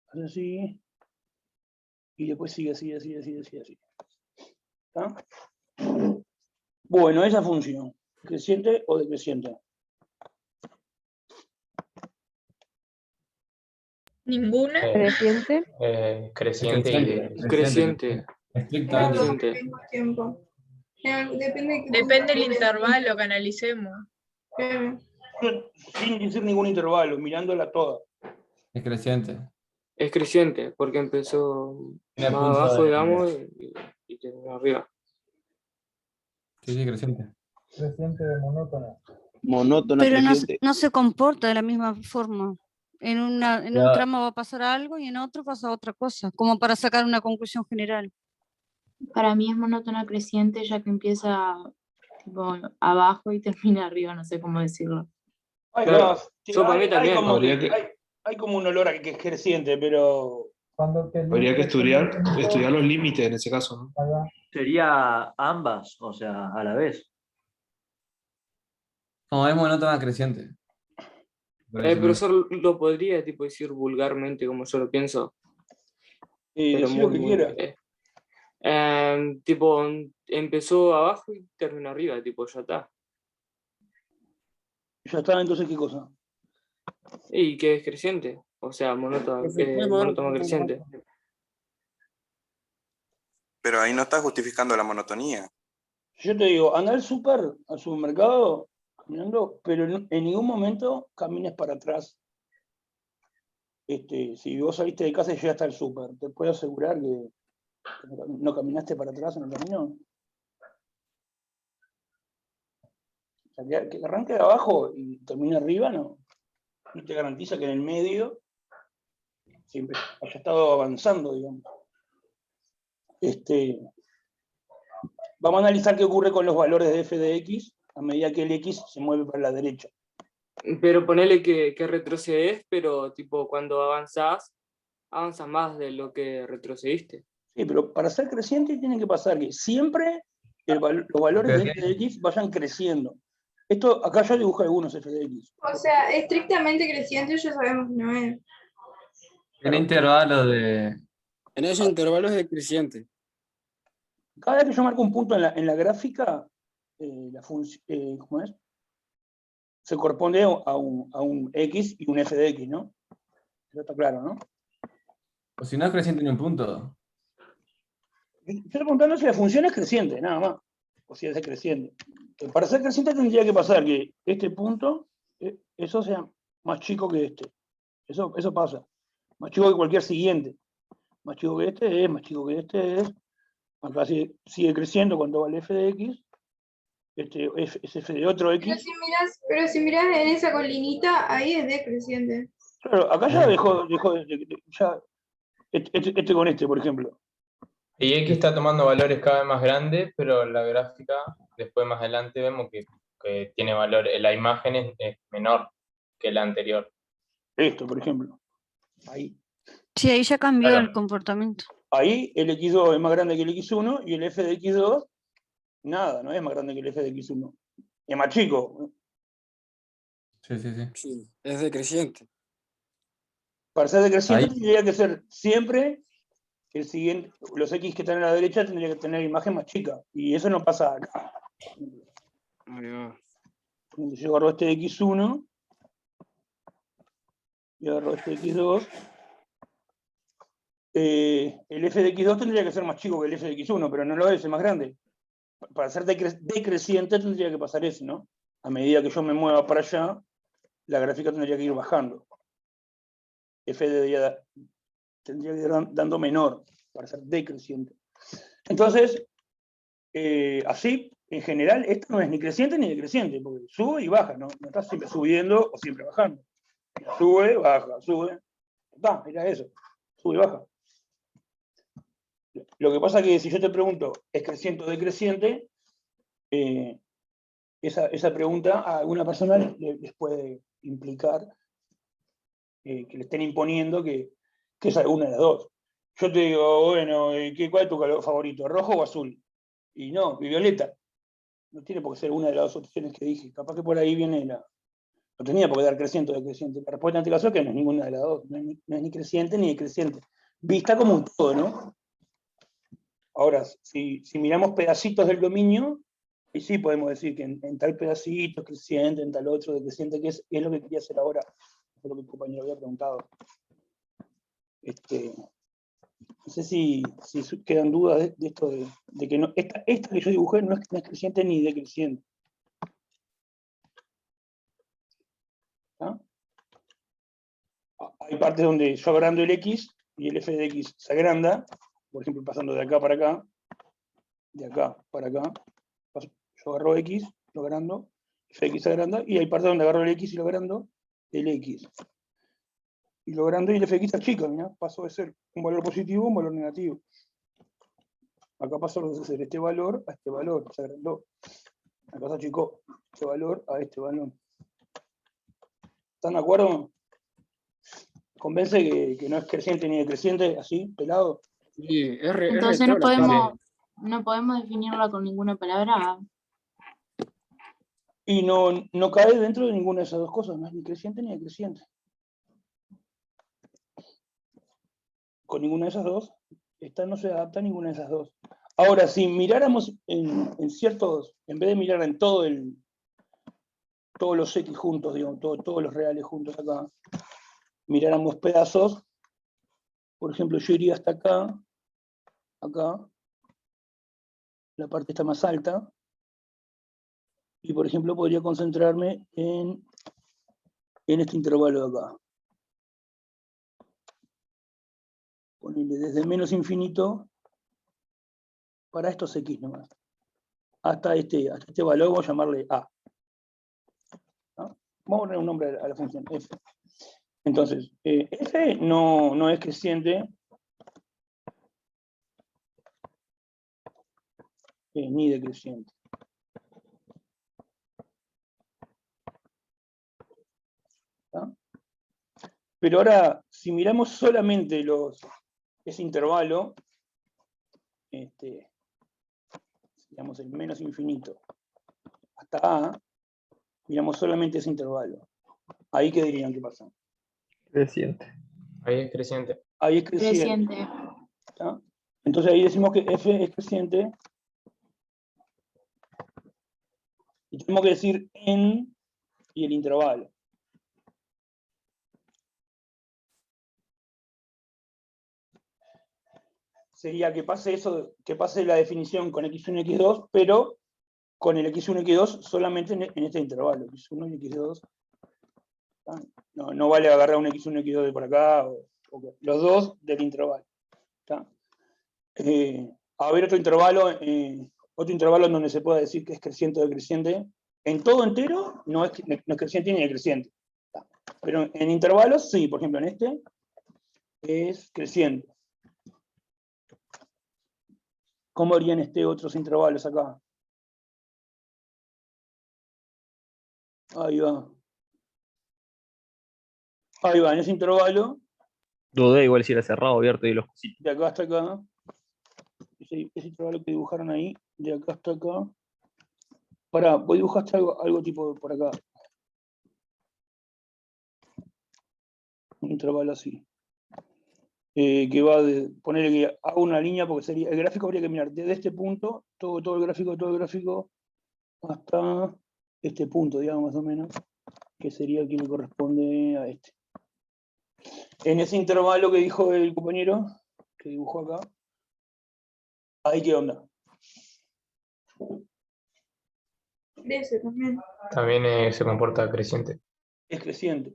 Hace así. Y después sigue así. ¿Está? Bueno, esa función, ¿creciente o decreciente? Ninguna. Creciente. Creciente y Creciente. Las dos al Creciente. mismo tiempo. Depende de qué Depende del punto. intervalo que analicemos. Claro. Sin decir ningún intervalo, mirándola toda. Es creciente. Es creciente, porque empezó Tiene más punto abajo, de- digamos, y terminó arriba. Sí, sí, creciente. Creciente monótona. Monótona, Pero creciente. no se comporta de la misma forma. En un Ya. tramo va a pasar algo y en otro pasa otra cosa, como para sacar una conclusión general. Para mí es monótona creciente, ya que empieza tipo abajo y termina arriba, no sé cómo decirlo. Hay, Claro, más, yo para mí también. hay como un olor a que es creciente, pero Habría que estudiar los límites en ese caso, ¿no? Sería ambas, o sea, a la vez. No, es monótona creciente. El profesor lo podría tipo decir vulgarmente, como yo lo pienso. Pero decí lo que quiera. Tipo, empezó abajo y terminó arriba, tipo, ya está. Ya está, entonces, ¿qué cosa? Y que es creciente, o sea, monótono creciente. Pero ahí no está justificando la monotonía. Yo te digo, anda al supermercado, caminando, pero en ningún momento camines para atrás. Si vos saliste de casa y llegaste al súper, te puedo asegurar que no caminaste para atrás en el camino. O sea, que arranque de abajo y termine arriba, no te garantiza que en el medio siempre haya estado avanzando, digamos. Vamos a analizar qué ocurre con los valores de f de x a medida que el x se mueve para la derecha. Pero ponele que retrocedes, pero tipo cuando avanzás más de lo que retrocediste. Sí, pero para ser creciente tiene que pasar que siempre los valores de f de x vayan creciendo. Esto, acá yo dibujo algunos f de x. O sea, estrictamente creciente ya sabemos que no es. En intervalo de. En ese intervalo es decreciente. Cada vez que yo marco un punto en la gráfica, la función, ¿cómo es? Se corresponde a un x y un f de x, ¿no? Eso está claro, ¿no? O si no es creciente ni un punto. Yo estoy preguntando si la función es creciente, nada más. O si es decreciente. Para ser creciente tendría que pasar que este punto, eso sea más chico que este. Eso pasa. Más chico que cualquier siguiente. Más chico que este es, más chico que este es. Acá sigue creciendo cuando va el f de x. Es f de otro x. Pero si miras en esa colinita, ahí es decreciente. Claro, acá ya dejó ya con este, por ejemplo. Y X está tomando valores cada vez más grandes, pero la gráfica, después más adelante vemos que tiene valor, la imagen es menor que la anterior. Esto, por ejemplo. Ahí. Sí, ahí ya cambió Claro. el comportamiento. Ahí el x2 es más grande que el x1 y el f de x2, nada, no es más grande que el f de x1. Es más chico. Sí. Sí, es decreciente. Para ser decreciente Ahí. tendría que ser siempre el siguiente, los x que están a la derecha tendría que tener imagen más chica. Y eso no pasa acá. Yo agarro este x1 y agarro este x2. El f de x2 tendría que ser más chico que el f de x1, pero no lo es más grande. Para ser decreciente tendría que pasar eso, ¿no? A medida que yo me mueva para allá, la gráfica tendría que ir bajando. F tendría que ir dando menor para ser decreciente. Entonces, así, en general, esto no es ni creciente ni decreciente, porque sube y baja, ¿no? No está siempre subiendo o siempre bajando. Sube, baja, sube. Era eso. Sube y baja. Lo que pasa es que si yo te pregunto, ¿es creciente o decreciente? Esa pregunta a alguna persona les puede implicar que le estén imponiendo que es alguna de las dos. Yo te digo, bueno, ¿cuál es tu color favorito? ¿Rojo o azul? Y no, violeta. No tiene por qué ser una de las dos opciones que dije. Capaz que por ahí viene la... No tenía por qué dar creciente o decreciente. La respuesta en este caso es que no es ninguna de las dos. No es ni creciente ni decreciente. Vista como un todo, ¿no? Ahora, si miramos pedacitos del dominio, Y sí podemos decir que en tal pedacito es creciente, en tal otro decreciente, que es lo que quería hacer ahora. Fue lo que el compañero había preguntado. No sé si quedan dudas de esto de que no, esta que yo dibujé no es creciente ni decreciente. ¿Ah? Hay partes donde yo agrando el X y el f de X se agranda, por ejemplo, pasando de acá para acá, de acá para acá. Yo agarro X, lo agrando, f de X se agranda, y hay partes donde agarro el X y lo agrando, el X. Y lo agrando y el f de X achica, mirá, pasó de ser un valor positivo a un valor negativo. Acá pasó de ser este valor a este valor, se agrandó. Acá se achicó este valor a este valor. ¿Están de acuerdo? ¿Convence que no es creciente ni decreciente, así, pelado? Sí, Entonces no podemos definirla con ninguna palabra. Y no cae dentro de ninguna de esas dos cosas, no es ni creciente ni decreciente. Con ninguna de esas dos, esta no se adapta a ninguna de esas dos. Ahora, si miráramos en ciertos, en vez de mirar en todos los X juntos, digamos, todos los reales juntos acá, miráramos pedazos, por ejemplo, yo iría hasta acá, la parte está más alta, y por ejemplo podría concentrarme en este intervalo de acá. Ponerle desde menos infinito para estos X nomás. Hasta este valor, vamos a llamarle A. ¿No? Vamos a poner un nombre a la función f. Entonces, f no es creciente ni decreciente. ¿Está? Pero ahora, si miramos solamente ese intervalo, digamos el menos infinito hasta A, miramos solamente ese intervalo. ¿Ahí qué dirían que pasa? Creciente. Ahí es creciente. Ahí es creciente. ¿Está? Entonces ahí decimos que f es creciente. Y tenemos que decir en y el intervalo. Sería que pase eso, que pase la definición con x1 y x2, pero con el x1 y x2 solamente en este intervalo, x1 y x2. No vale agarrar un x1 y x2 de por acá, los dos del intervalo. A ver otro intervalo en donde se pueda decir que es creciente o decreciente. En todo entero no es creciente ni decreciente. Pero en intervalos sí, por ejemplo en este es creciente. ¿Cómo harían otros intervalos acá? Ahí va. Ahí va, en ese intervalo. Dudé igual si era cerrado o abierto y los cositos. De acá hasta acá. Ese intervalo que dibujaron ahí, de acá hasta acá. Pará, vos dibujaste algo tipo por acá. Un intervalo así. Que va de ponerle que hago una línea, porque sería, el gráfico habría que mirar desde este punto, todo el gráfico, hasta este punto, digamos, más o menos, que sería el que me corresponde a este. En ese intervalo que dijo el compañero, que dibujó acá, ahí qué onda. Crece también. También se comporta creciente. Es creciente.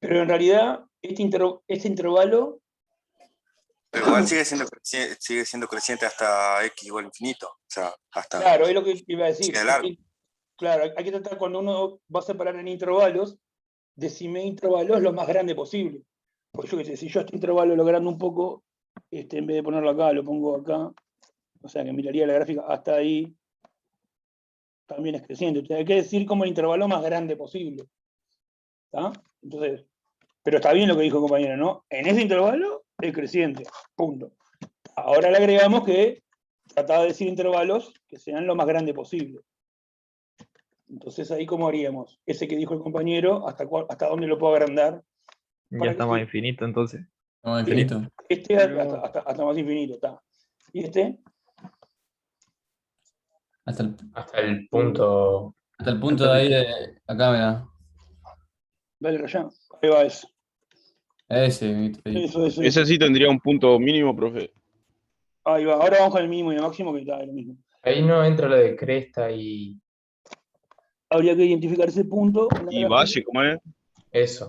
Pero en realidad, este intervalo... Pero igual sigue siendo creciente hasta x igual infinito. O sea, hasta... Claro, es lo que iba a decir. Sigue largo. Claro, hay que tratar, cuando uno va a separar en intervalos, decime intervalos lo más grande posible. Porque yo qué sé, si yo este intervalo lo agrando un poco, en vez de ponerlo acá, lo pongo acá, o sea que miraría la gráfica hasta ahí, también es creciente. Entonces hay que decir como el intervalo más grande posible. ¿Está? Entonces, pero está bien lo que dijo el compañero, ¿no? En ese intervalo es creciente, punto. Ahora le agregamos que trataba de decir intervalos que sean lo más grande posible. Entonces ahí ¿cómo haríamos? Ese que dijo el compañero, ¿hasta dónde lo puedo agrandar? Ya está más infinito entonces. No, infinito. Este hasta más infinito, está. ¿Y este? Hasta el punto. Hasta el punto de ahí de acá, mira. Dale, Rayán. Ahí va eso. Ese, ¿viste? Ahí. Eso. Ese sí tendría un punto mínimo, profe. Ahí va. Ahora vamos con el mínimo y el máximo, que está lo mismo. Ahí no entra lo de cresta y Habría que identificar ese punto. en la Y gráfica. valle, ¿cómo es? eso.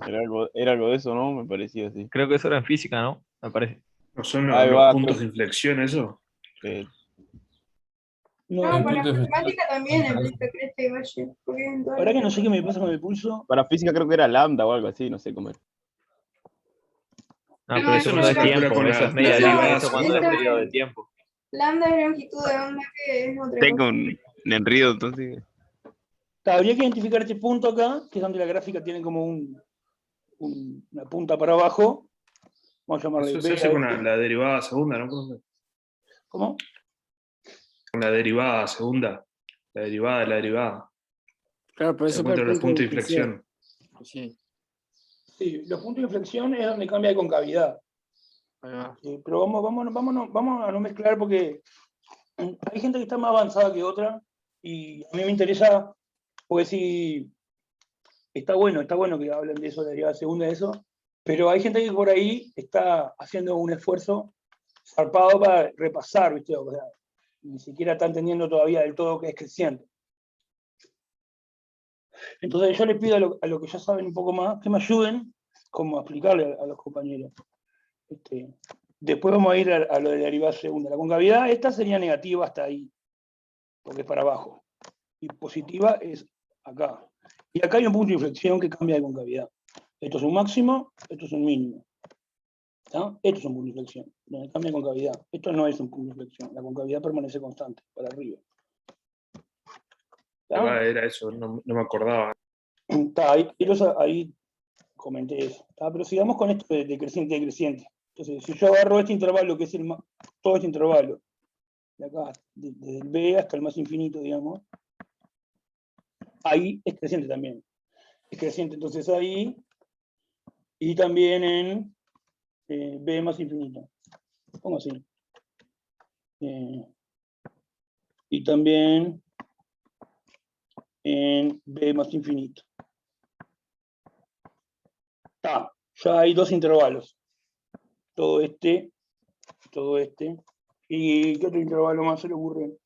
Era algo de eso, ¿no? Me parecía así. Creo que eso era en física, ¿no? Me parece. ¿No son Ahí los va, puntos creo- de inflexión eso? No, No, El para punto de matemática también aplica cresta y valle. Porque en todas ahora las que no sé qué me pasa con el pulso. Para física creo que era lambda o algo así, no sé cómo era. No, No, pero eso eso no no es se calcula tiempo, con eso la es media derivada línea, eso cuando es segunda. periodo de tiempo. lambda es longitud de onda, que es otra Tengo cosa. un enredo, entonces. Habría que identificar este punto acá, que es donde la gráfica tiene como una punta para abajo. Vamos a llamarle Eso se B hace a con este. la derivada segunda, ¿no, profe? ¿Cómo? Con la derivada segunda. La derivada de la derivada. Claro, pero Se eso para el encuentran los punto de puntos de inflexión. inflexión. Sí. Sí, los puntos de inflexión es donde cambia de concavidad. Ahí va. Pero vamos a no mezclar porque hay gente que está más avanzada que otra y a mí me interesa, porque si está bueno que hablen de eso, de la derivada segunda, de eso, pero hay gente que por ahí está haciendo un esfuerzo zarpado para repasar, ¿viste? O sea, ni siquiera está entendiendo todavía del todo qué es creciente. Entonces yo les pido a lo que ya saben un poco más, que me ayuden como a explicarle a los compañeros. Después vamos a ir a lo de la derivada segunda. La concavidad, esta sería negativa hasta ahí, porque es para abajo. Y positiva es acá. Y acá hay un punto de inflexión que cambia de concavidad. Esto es un máximo, esto es un mínimo. ¿Está? Esto es un punto de inflexión, donde cambia de concavidad. Esto no es un punto de inflexión. La concavidad permanece constante, para arriba. ¿Está? Era eso, no me acordaba. Está, ahí comenté eso. ¿Está? Pero sigamos con esto de creciente. Entonces, si yo agarro este intervalo, que es todo este intervalo, de acá, desde el B hasta el más infinito, digamos, ahí es creciente también. Es creciente entonces ahí, y también en B más infinito. Pongo así. Y también en B más infinito. Está, ya hay dos intervalos. Todo este. ¿Y qué otro intervalo más se le ocurre?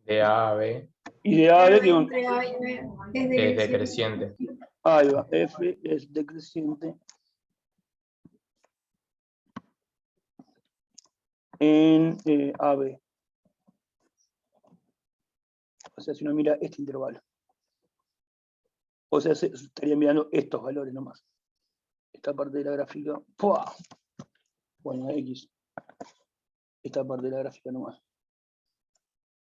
De A a B Y de A a B, que Entre A y B es es decreciente. ahí va, F es decreciente en AB. O sea, si uno mira este intervalo. O sea, se estaría mirando estos valores nomás. Esta parte de la gráfica. ¡Pua! Bueno, X. Esta parte de la gráfica nomás.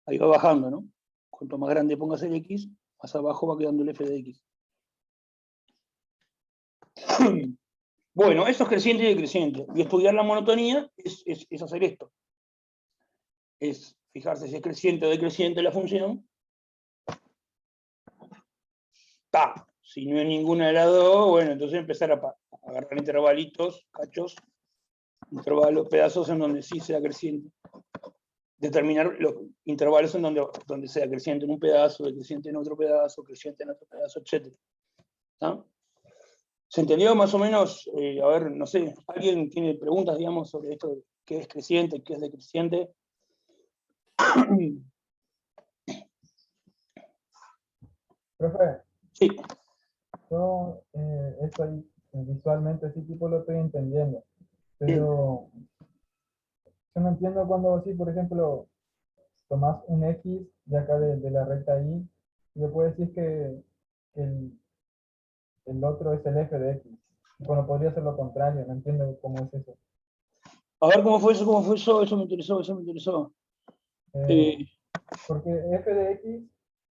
Ahí va bajando, ¿no? Cuanto más grande pongas el X, más abajo va quedando el F de X. Bueno, eso es creciente y decreciente. Y estudiar la monotonía es hacer esto. Es fijarse si es creciente o decreciente la función. Ta. Si no es ninguna de las dos, bueno, entonces empezar a agarrar intervalitos, cachos, intervalos, pedazos en donde sí sea creciente. Determinar los intervalos en donde sea creciente en un pedazo, decreciente en otro pedazo, creciente en otro pedazo, etc. ¿Está? ¿Se entendió más o menos? A ver, no sé, ¿alguien tiene preguntas, digamos, sobre esto, qué es creciente, qué es decreciente? Profe, Sí. yo esto ahí visualmente así tipo lo estoy entendiendo, pero yo no entiendo cuando así, por ejemplo, tomás un X de acá de la recta Y y después decís que el otro es el F de X. Bueno, podría ser lo contrario, no entiendo cómo es eso. A ver, ¿cómo fue eso? Eso me interesó. Porque F de X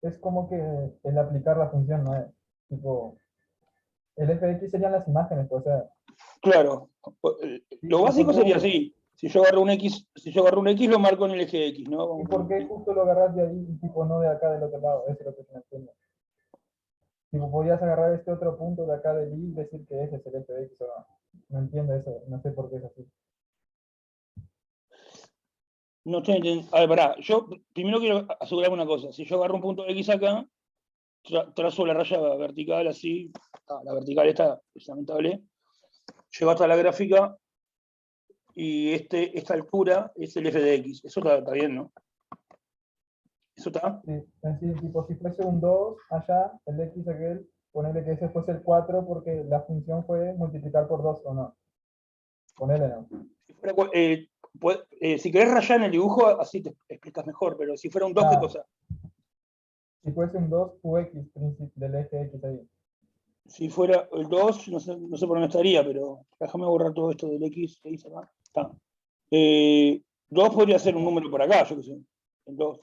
es como que el aplicar la función, ¿no es? Tipo, el F de X serían las imágenes, pues, o sea. Claro. Lo básico sería así. Si yo agarro un X, lo marco en el eje de X, ¿no? ¿Y por qué justo lo agarras de ahí y tipo no de acá del otro lado? Eso es lo que no entiendo. Tipo, podrías agarrar este otro punto de acá del Y y decir que ese es el F de X o no. No entiendo eso, no sé por qué es así. No estoy entendiendo. A ver, pará. Yo primero quiero asegurarme una cosa. Si yo agarro un punto X acá, trazo la raya vertical así. La vertical está, es lamentable. Llego hasta la gráfica y esta altura es el f de x. Eso está bien, ¿no? ¿Eso está? Sí, así, tipo, si fuese un 2 allá, el x aquel, ponerle que ese fuese el 4 porque la función fue multiplicar por 2 o no. Ponele no. Si querés rayar en el dibujo, así te explicas mejor, pero si fuera un 2, ¿qué cosa? Si fuese un 2, tu x del eje x ahí. Si fuera el 2, no sé por dónde estaría, pero déjame borrar todo esto del x que hice acá. Está. 2 podría ser un número por acá, yo qué sé. El 2.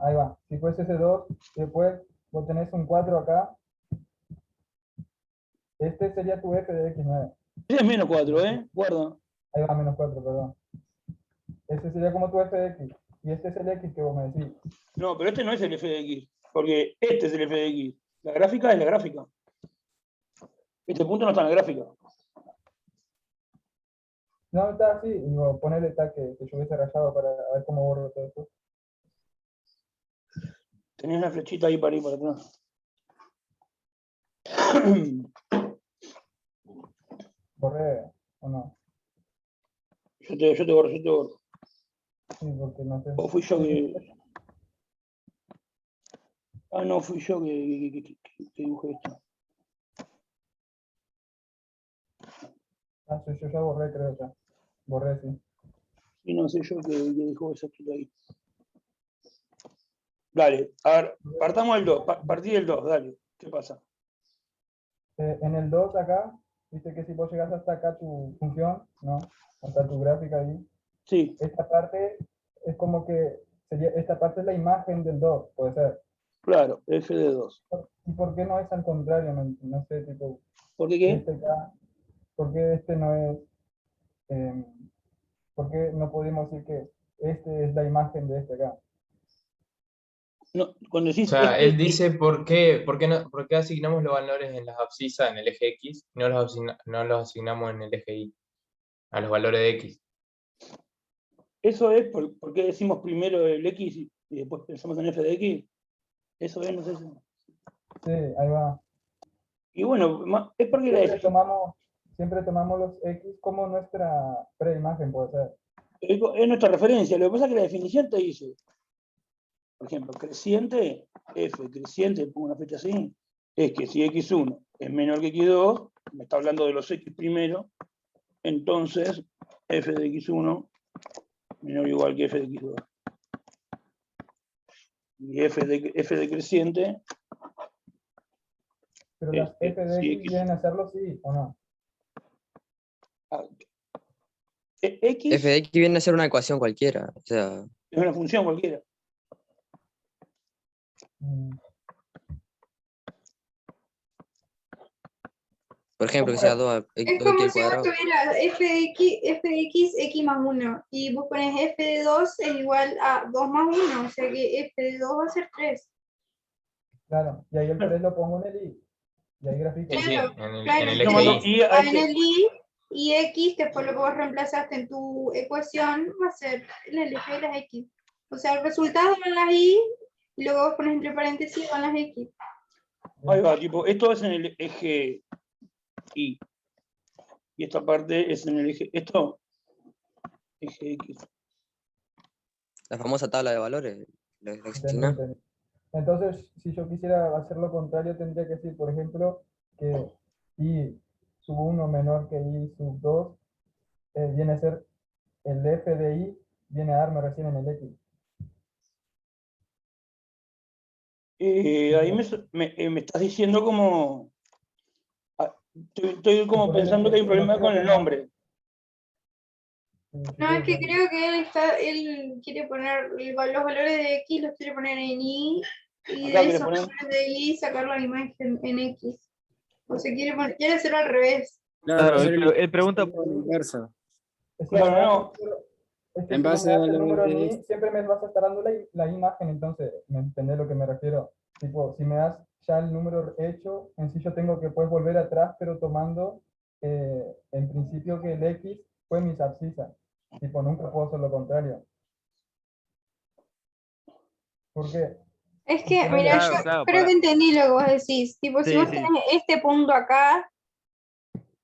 Ahí va. Si fuese ese 2, después vos tenés un 4 acá. Este sería tu f de x9. Ese es menos 4, ¿eh? Guarda. Ahí va, menos 4, perdón. Ese sería como tu f de x. Y este es el x que vos me decís. No, pero este no es el f de x, porque este es el f de x. La gráfica es la gráfica. Este punto no está en la gráfica. No, está así. Digo, ponele tal que yo hubiese rayado para ver cómo borro todo esto. Tenés una flechita ahí para ir para atrás. ¿Borré o no? Yo te borro. Sí, porque no sé. ¿O fui yo que...? Ah, no, fui yo que dibujé esto. Ah, sí, yo ya borré, creo ya. Borré, sí. Y no sé yo que dejó esa flechita ahí. Dale, a ver, partamos del 2. Partí del 2, dale. ¿Qué pasa? En el 2 acá, viste que si vos llegás hasta acá tu función, ¿no? Hasta tu gráfica ahí. Sí. Esta parte es como que sería, esta parte es la imagen del 2, puede ser. Claro, f de 2. ¿Y por qué no es al contrario? No sé, tipo. ¿Por qué qué? Este acá, ¿por qué este no es? ¿Por qué no podemos decir que este es la imagen de este acá? No, cuando O decís sea, él dice por qué asignamos los valores en las abscisas en el eje X y no los asignamos en el eje Y, a los valores de X. Eso es porque decimos primero el x y después pensamos en f de x. Eso es, no sé si... Sí, ahí va. Y bueno, es porque siempre tomamos los x como nuestra preimagen, puede ser. Es nuestra referencia. Lo que pasa es que la definición te dice, por ejemplo, creciente, f creciente, pongo una fecha así, es que si x1 es menor que x2, me está hablando de los x primero, entonces f de x1 menor o igual que f de x2. Y f de creciente... Pero las f de x vienen a serlo sí o no. X f de x viene a ser una ecuación cualquiera, o sea... es una función cualquiera. Por ejemplo, que sea 2 Es como si vos tuvieras f de x más 1, y vos pones f de 2 es igual a 2 más 1, o sea que f de 2 va a ser 3. Claro, y ahí el 3 lo pongo en el y. Y ahí grafico. Sí, Claro, en el claro, eje Y. en el y x, que fue lo que vos reemplazaste en tu ecuación, va a ser en el eje de las x. O sea, el resultado van las y luego vos pones entre paréntesis van las x. Ahí va, tipo, esto es en el eje Y. Y esta parte es en el eje... Esto, eje X. La famosa tabla de valores. Entendí. Entonces, si yo quisiera hacer lo contrario, tendría que decir, por ejemplo, que y sub 1 menor que y sub 2 viene a ser el f de y, viene a darme recién en el x. Ahí me estás diciendo como... Estoy como pensando que hay un problema con el nombre. No, es que creo que él quiere poner los valores de x, los quiere poner en y de esos valores de y sacar la imagen en x. O sea, quiere hacerlo al revés. Claro, él pregunta... inversa. Claro, Es que En si base no me a das el lo número en de y, siempre me vas a estar dando la imagen, entonces, ¿me entendés a lo que me refiero? Tipo, si me das ya el número hecho, en sí yo tengo que pues volver atrás, pero tomando en principio que el x fue mis abscisas. Tipo, nunca puedo hacer lo contrario. ¿Por qué? Es que, Ponele- mira, Claro, yo claro, creo para- que entendí lo que vos decís. Tipo, si Sí, vos sí. tenés este punto acá,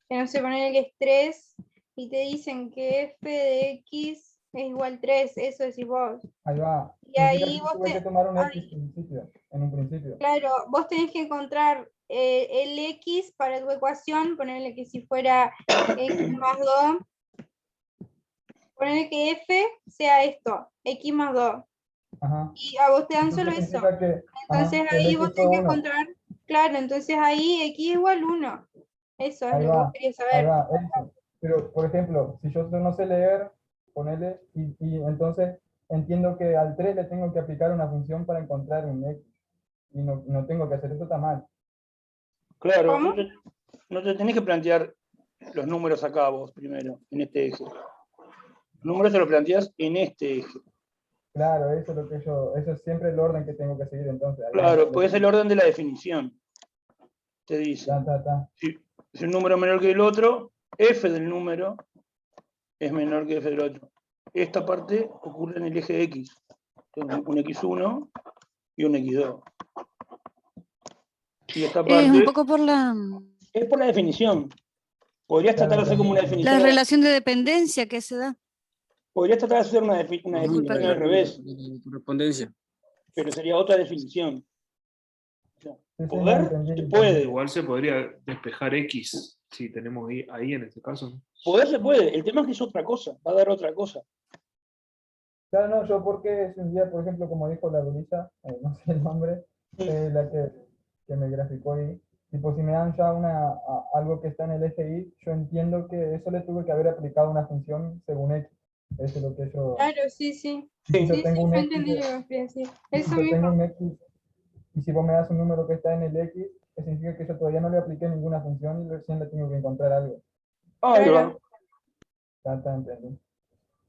que no sé, poner que es 3, y te dicen que f de x es igual 3, eso decís vos. Ahí va. Y Significa ahí que vos tuve que te, tomar un ay, X en un principio. claro, vos tenés que encontrar el x para tu ecuación, ponerle que si fuera x más 2, ponerle que f sea esto, x más 2. Ajá. Y a vos te dan solo Entonces eso. significa que, Entonces ajá, que el ahí X vos fue tenés que 1. encontrar, claro, entonces ahí x igual 1. Eso es Ahí lo que vos va, querías ahí saber. va, eso. Pero, por ejemplo, si yo no sé leer, ponele, y entonces entiendo que al 3 le tengo que aplicar una función para encontrar un X. Y no tengo que hacer eso, está mal. Claro, ¿Cómo? no te tenés que plantear los números acá vos primero, en este eje. Los números te los planteas en este eje. Claro, eso es lo que eso es siempre el orden que tengo que seguir entonces. Ahí Claro, va. pues es el orden de la definición. Te dice, Ta. si un número es menor que el otro, f del número es menor que f del otro. Esta parte ocurre en el eje X. Entonces, un X1 y un X2. Y esta Es parte un poco por es por la definición. Podrías tratar de hacer como una la definición. relación de dependencia que se da. Podrías tratar de hacer una definición al revés, Correspondencia. pero sería otra definición. O sea, Sí, no poder entendí. se puede. Igual se podría despejar X si tenemos ahí en este caso, ¿no? Poder se puede. El tema es que es otra cosa. Va a dar otra cosa. Claro, no, yo porque es un día, por ejemplo, como dijo la Luisa, no sé el nombre, la que me graficó ahí, tipo, si me dan ya algo que está en el eje Y, yo entiendo que eso le tuve que haber aplicado una función según X. Eso es lo que yo... Claro, sí, sí. Si yo Sí, tengo sí, un yo X, entendí lo que querías decir. si Eso yo tengo mismo. un X, y si vos me das un número que está en el X, eso significa que yo todavía no le apliqué ninguna función y recién le tengo que encontrar algo. Ahí Claro. va. Ya entendí.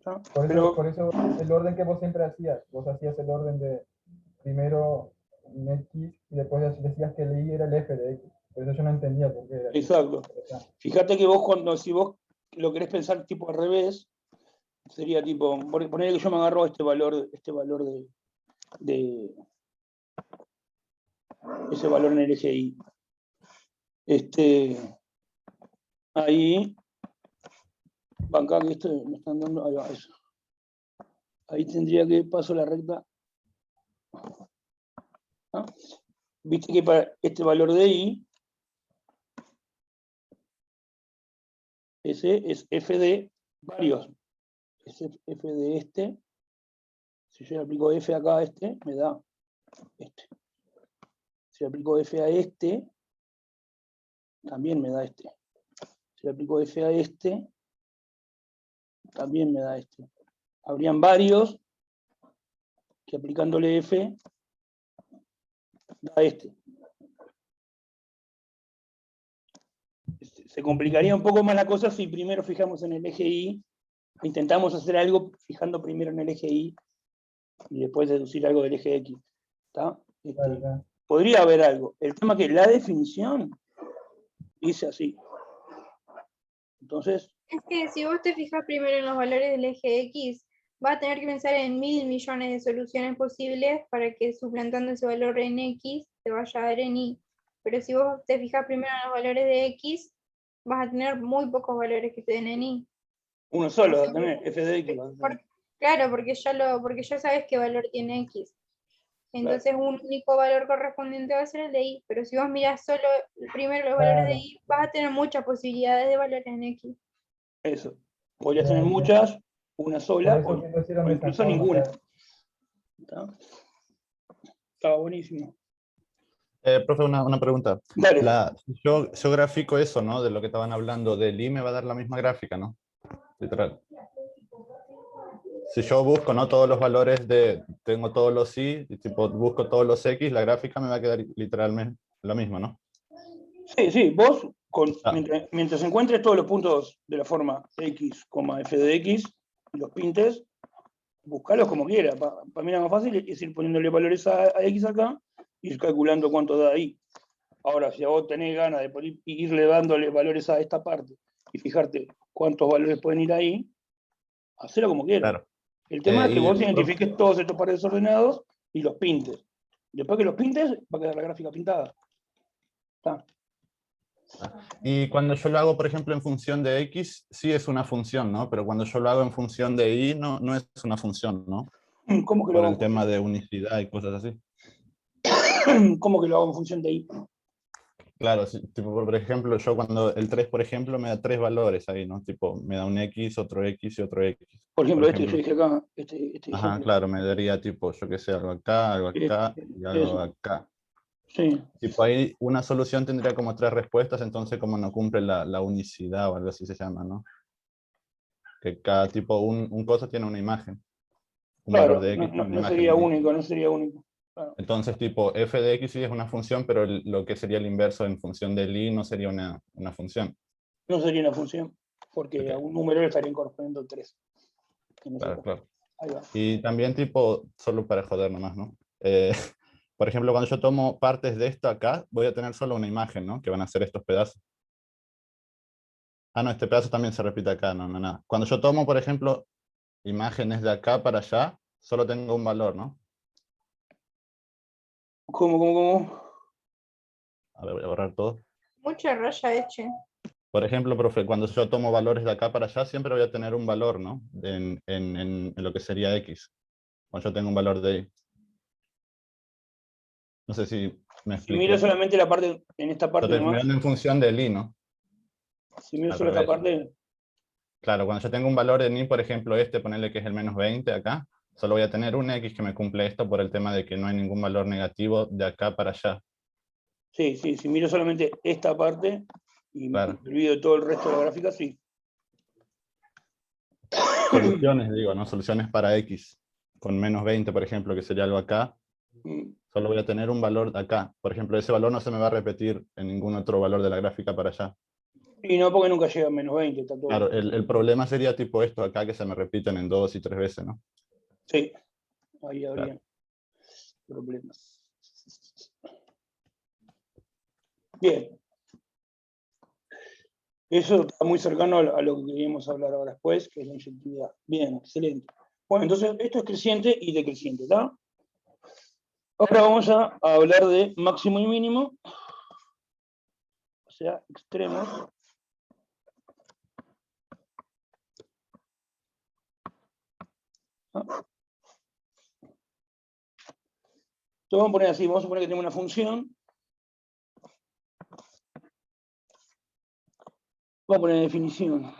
¿No? Por eso el orden que vos siempre hacías, vos hacías el orden de primero un X y después decías que el Y era el F de X. Por eso yo no entendía por qué era. Exacto. Fíjate que vos si vos lo querés pensar tipo al revés, sería tipo, poner que yo me agarro este valor de ese valor en el eje Y. Ahí, acá que esto me están dando, ahí va, eso. Ahí tendría que paso la recta. ¿No? Viste que para este valor de I, ese es f de varios. Es f de este. Si yo le aplico f acá a este, me da este. Si le aplico f a este, también me da este. Si le aplico f a este, también me da este. Habrían varios que aplicándole f da este. Se complicaría un poco más la cosa si primero fijamos en el eje Y, intentamos hacer algo fijando primero en el eje Y y después deducir algo del eje X. ¿Está? Podría haber algo. El tema es que la definición dice así. Entonces, Es que si vos te fijas primero en los valores del eje X, vas a tener que pensar en 1000 millones de soluciones posibles para que suplantando ese valor en X te vaya a dar en Y. Pero si vos te fijas primero en los valores de X, vas a tener muy pocos valores que te den en Y. uno solo va a tener f de X. Claro, porque ya sabes qué valor tiene X. Entonces un único valor correspondiente va a ser el de Y. Pero si vos mirás solo primero los valores de Y, vas a tener muchas posibilidades de valores en X. Eso. Podrías tener muchas, una sola, o incluso ninguna. ¿Está? Estaba buenísimo. Profe, una pregunta. Dale. Yo grafico eso, ¿no? De lo que estaban hablando, del I me va a dar la misma gráfica, ¿no? Literal. Si yo busco, ¿no? Todos los valores tengo todos los Y, y tipo, busco todos los X, la gráfica me va a quedar literalmente lo mismo, ¿no? Sí, vos, mientras encuentres todos los puntos de la forma X, f de X, y los pintes, buscalos como quieras. Para mí era más fácil es ir poniéndole valores a X acá, y ir calculando cuánto da ahí. Ahora, si a vos tenés ganas de irle dándole valores a esta parte, y fijarte cuántos valores pueden ir ahí, hacelo como quieras. Claro. El tema es que vos identifiques todos estos pares desordenados y los pintes. Después que los pintes, va a quedar la gráfica pintada. Está. Y cuando yo lo hago, por ejemplo, en función de X, sí es una función, ¿no? Pero cuando yo lo hago en función de Y, no es una función, ¿no? ¿Cómo que Por lo el hago? tema de unicidad y cosas así. ¿Cómo que lo hago en función de Y? Claro, tipo, por ejemplo, yo cuando el 3, por ejemplo, me da 3 valores ahí, ¿no? Tipo, me da un X y otro X. Por ejemplo, este que yo dije acá, este Ajá, ejemplo. claro, me daría tipo, yo qué sé, algo acá y algo Eso. acá. Sí. Tipo, ahí una solución tendría como 3 respuestas, entonces como no cumple la unicidad o algo así se llama, ¿no? Que cada tipo, un cosa tiene una imagen. Un Claro, valor de X tiene una no imagen. sería único, no sería único. Claro. Entonces, tipo, f de x sí es una función, pero lo que sería el inverso en función del y no sería una función. No sería una función, porque Okay. a un número le estarían correspondiendo 3. Claro, claro. Ahí va. Y también, tipo, solo para joder nomás, ¿no? Por ejemplo, cuando yo tomo partes de esto acá, voy a tener solo una imagen, ¿no? Que van a ser estos pedazos. Ah, no, este pedazo también se repite acá, no, nada. Cuando yo tomo, por ejemplo, imágenes de acá para allá, solo tengo un valor, ¿no? ¿Cómo? A ver, voy a borrar todo. Mucha raya hecha. Por ejemplo, profe, cuando yo tomo valores de acá para allá, siempre voy a tener un valor, ¿no? En lo que sería X. Cuando yo tengo un valor de Y. No sé si me Si miro expliqué. solamente la parte, en esta parte Estoy nomás, mirando en función del Y, ¿no? si miro Al solo esta revés. parte, Claro, cuando yo tengo un valor en Y, por ejemplo, ponerle que es el menos 20 acá, solo voy a tener un X que me cumple esto por el tema de que no hay ningún valor negativo de acá para allá. sí, si miro solamente esta parte y Claro. me olvido de todo el resto de la gráfica, sí. Soluciones, digo, ¿no? Soluciones para X con menos 20, por ejemplo, que sería algo acá. Solo voy a tener un valor acá. Por ejemplo, ese valor no se me va a repetir en ningún otro valor de la gráfica para allá. Y no, porque nunca llega a menos 20, está todo. Claro, el problema sería tipo esto acá, que se me repiten en 2 y 3 veces, ¿no? Sí, ahí habría problemas. Bien. Eso está muy cercano a lo que queríamos hablar ahora después, que es la inyectividad. Bien, excelente. Bueno, entonces esto es creciente y decreciente, ¿está? Ahora vamos a hablar de máximo y mínimo, o sea, extremos. Entonces vamos a poner así, vamos a poner que tenemos una función. Vamos a poner definición.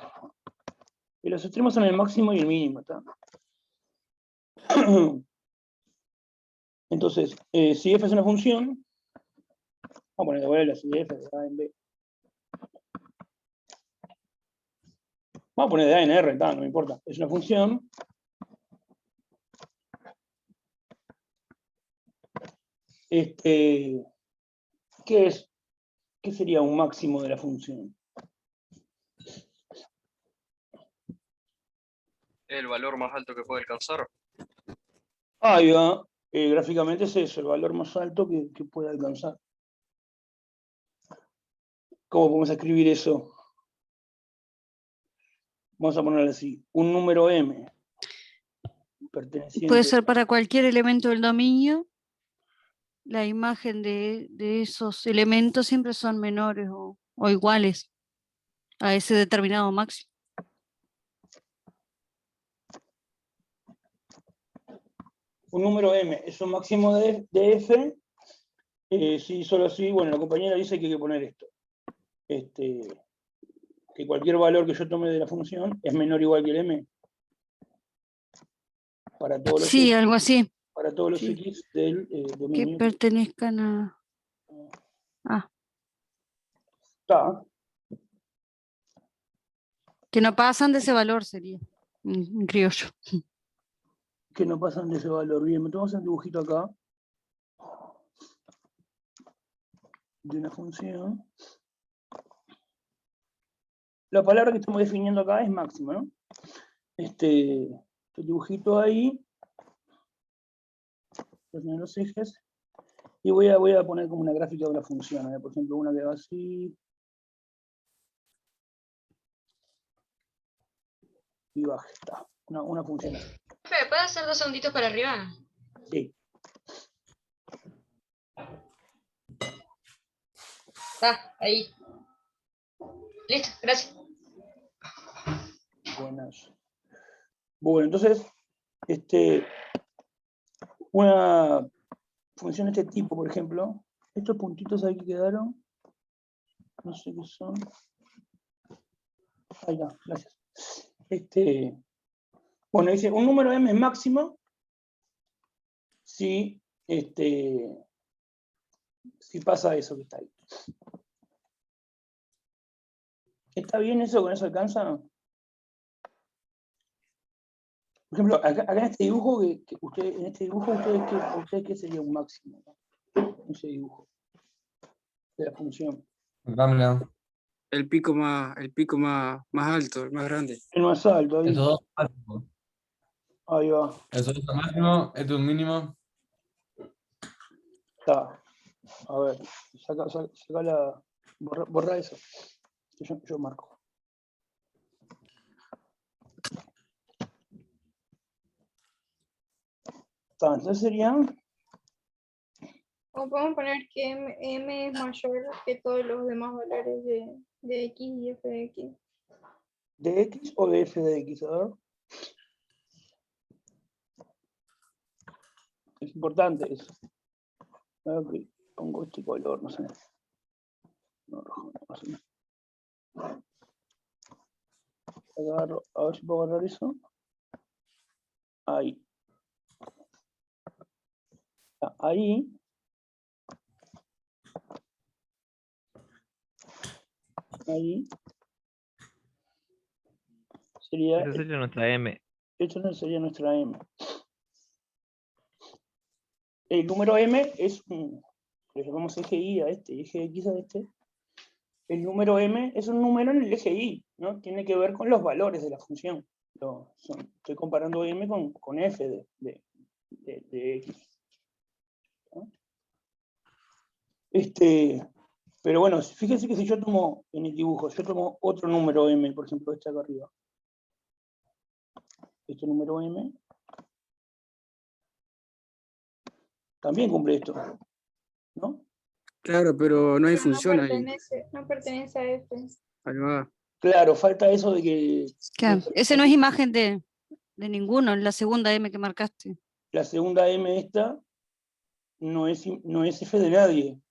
Y los extremos son el máximo y el mínimo, ¿está? Entonces, si f es una función, vamos a poner de vuelta si f de a en b. Vamos a poner de a en r, no me importa. Es una función. ¿Qué sería un máximo de la función? El valor más alto que puede alcanzar. Ahí va. Gráficamente es eso, el valor más alto que puede alcanzar. ¿Cómo podemos escribir eso? Vamos a ponerle así, un número m perteneciente. Puede ser para cualquier elemento del dominio. La imagen de esos elementos siempre son menores o iguales a ese determinado máximo. Un número m es un máximo de f. Si solo así, bueno, la compañera dice que hay que poner esto. Que cualquier valor que yo tome de la función es menor o igual que el m. Para todos los Sí, x, algo así. para todos los Sí. x del Que dominio. pertenezcan a... Está. Que no pasan de ese valor sería, en criollo. Que no pasan de ese valor. Bien, vamos a hacer un dibujito acá. De una función. La palabra que estamos definiendo acá es máximo, ¿no? El dibujito ahí. Poner los ejes. Y voy a poner como una gráfica de una función. Por ejemplo, una que va así. Y baja. Está. Una función así. ¿Puedes hacer 2 segunditos para arriba? Sí. Está, ahí. Listo, gracias. Buenas. Bueno, entonces, una función de este tipo, por ejemplo, estos puntitos ahí que quedaron, no sé qué son. Ahí está, gracias. Bueno, dice, un número m es máximo si, si pasa eso que está ahí. ¿Está bien eso? ¿Con eso alcanza? Por ejemplo, acá en este dibujo, ¿ustedes qué sería un máximo? ¿No? Ese dibujo de la función. Acá, mira. El pico más alto, el más grande. El más alto, ahí. Estos dos máximos. Ahí va. Eso es el máximo, esto es un mínimo. Está. A ver, saca la. Borra eso. Yo marco. Está, entonces serían. O podemos poner que m es mayor que todos los demás valores de x y f de x. ¿De x o de f de x? A ver. Es importante eso. A ver que pongo este color, no sé. No, rojo, no sé. Agarro, a ver si puedo agarrar eso. Ahí. Ahí. Ahí. Sería. Esa sería nuestra M. Esto no sería nuestra M. El número M es le llamamos eje Y a este, eje X a este. El número M es un número en el eje Y, ¿no? Tiene que ver con los valores de la función. Estoy comparando M con F de X. ¿No? Pero bueno, fíjense que si yo tomo en el dibujo, yo tomo otro número M, por ejemplo, este acá arriba. Este número M también cumple esto, ¿no? Claro, pero no hay Pero función ahí. no pertenece a f. Ahí va. Claro, falta eso de que... Claro, ese no es imagen de ninguno, la segunda M que marcaste. La segunda M esta no es F de nadie.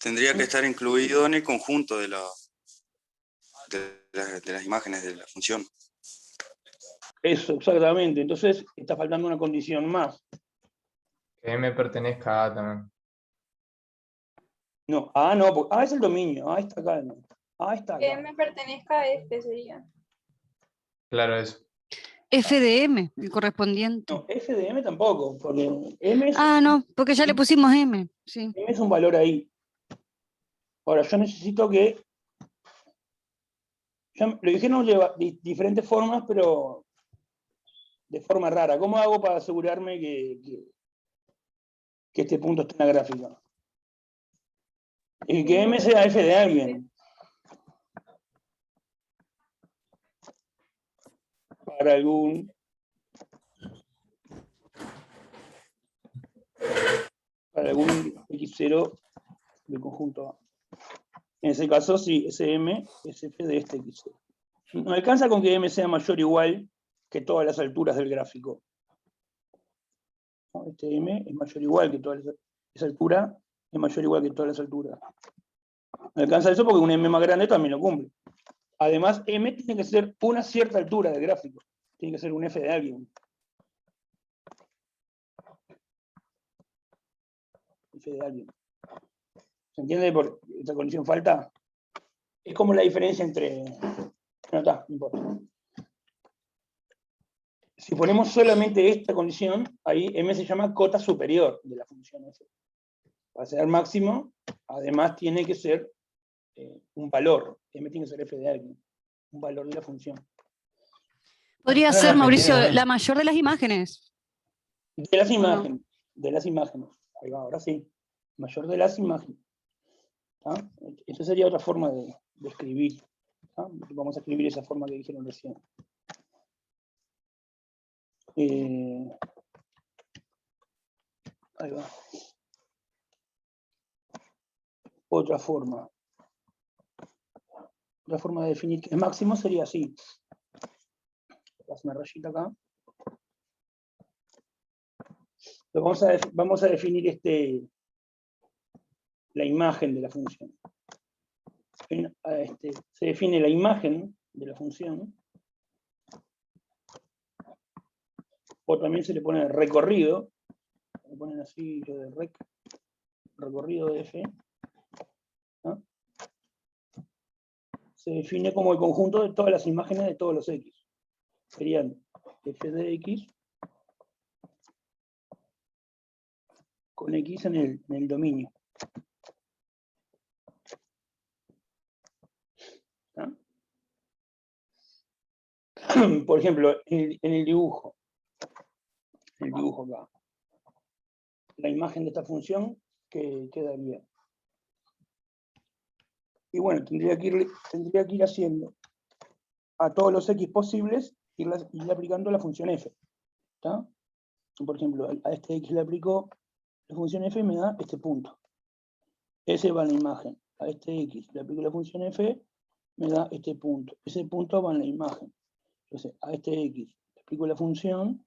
Tendría que estar incluido en el conjunto de las imágenes de la función. Eso, exactamente. Entonces está faltando una condición más. Que M pertenezca a A también. No, A no, porque A es el dominio, A está acá. ¿No? A está Que acá. m pertenezca a f sería. Claro, eso. F de M, el correspondiente. No, F de M tampoco, porque M es, No, porque ya le pusimos M. Sí. M es un valor ahí. Ahora, yo necesito que... Ya lo dijeron de diferentes formas, pero de forma rara. ¿Cómo hago para asegurarme que este punto esté en la gráfica? Y que M sea F de alguien. Para algún X0 del conjunto A. En ese caso, sí, ese M es F de este X0. No alcanza con que M sea mayor o igual que todas las alturas del gráfico. ¿No? Este M es mayor o igual que todas las... Esa altura es mayor o igual que todas las alturas. No alcanza eso porque un M más grande también lo cumple. Además, M tiene que ser una cierta altura del gráfico. Tiene que ser un F de alguien. F de alguien. ¿Se entiende por esta condición falta? Es como la diferencia entre... No está, no importa. Si ponemos solamente esta condición, ahí M se llama cota superior de la función F. Para ser máximo, además tiene que ser un valor. M tiene que ser F de alguien. Un valor de la función. Podría ser, Mauricio, la mayor de las imágenes. De las imágenes. De las imágenes. Ahí va, ahora sí. Mayor de las imágenes. ¿Ah? Esta sería otra forma de escribir. ¿Ah? Vamos a escribir esa forma que dijeron recién. Ahí va. Otra forma. Otra forma de definir que es máximo sería así. Paso una rayita acá. Pero vamos a definir la imagen de la función. Se define la imagen de la función. O también se le pone recorrido. Le ponen así lo de recorrido de f. ¿No? Se define como el conjunto de todas las imágenes de todos los x. Serían f de x con x en el dominio. ¿No? Por ejemplo, en el dibujo. Acá. La imagen de esta función que quedaría. Y bueno, tendría que ir haciendo a todos los x posibles, ir aplicando la función f. ¿Está? Por ejemplo, a este x le aplico la función f y me da este punto. Ese va en la imagen. A este x le aplico la función f, me da este punto. Ese punto va en la imagen. Entonces, a este x le aplico la función,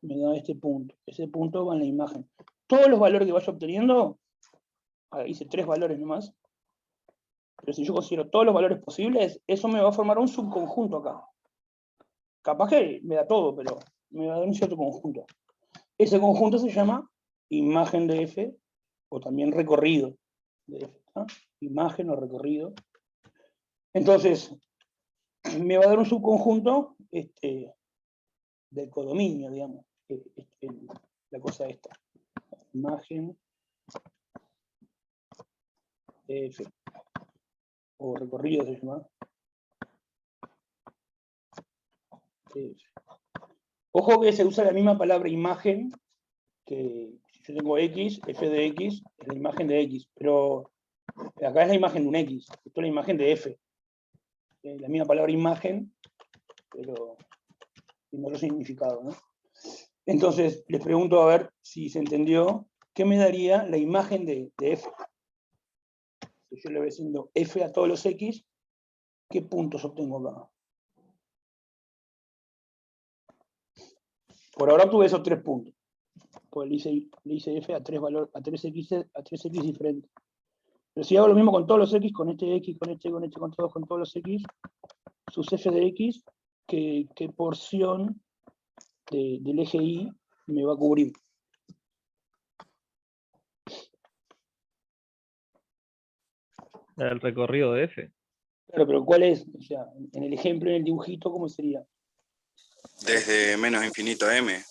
me da este punto. Ese punto va en la imagen. Todos los valores que vaya obteniendo, ahora hice 3 valores nomás, pero si yo considero todos los valores posibles, eso me va a formar un subconjunto acá. Capaz que me da todo, pero me va a dar un cierto conjunto. Ese conjunto se llama imagen de f, o también recorrido de f. ¿No? Imagen o recorrido. Entonces, me va a dar un subconjunto del codominio, digamos. La cosa esta. Imagen de f. O recorrido se llama. Ojo que se usa la misma palabra imagen, que si yo tengo x, f de x, es la imagen de x, pero acá es la imagen de un x, esto es la imagen de f. La misma palabra imagen, pero sin otro significado, ¿no? Entonces, les pregunto a ver si se entendió, ¿qué me daría la imagen de f? Si yo le voy haciendo f a todos los x, ¿qué puntos obtengo acá? Por ahora obtuve esos 3 puntos. Pues le hice f a 3 x diferentes. Pero si hago lo mismo con todos los x, con este x, con todos los x, sus f de x, ¿qué porción del eje y me va a cubrir? El recorrido de f. Claro, pero ¿cuál es? O sea, en el ejemplo, en el dibujito, ¿cómo sería? Desde menos infinito a m.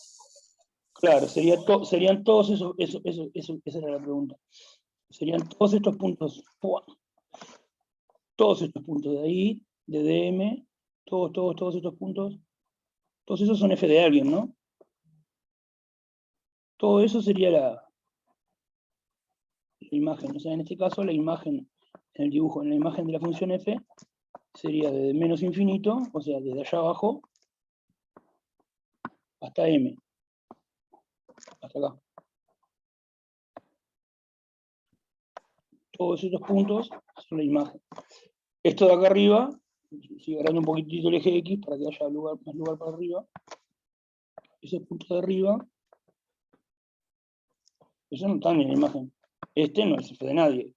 Claro, serían todos esos, esa era la pregunta. Serían todos estos puntos, todos estos puntos de ahí, de dm, todos estos puntos, todos esos son f de alguien, ¿no? Todo eso sería la imagen, o sea, en este caso la imagen, en el dibujo, en la imagen de la función f, sería desde menos infinito, o sea, desde allá abajo, hasta m. Hasta acá. Todos estos puntos son la imagen. Esto de acá arriba, sigue agarrando un poquitito el eje X para que haya más lugar para arriba. Esos puntos de arriba, esos no están en la imagen. Este no es f de nadie.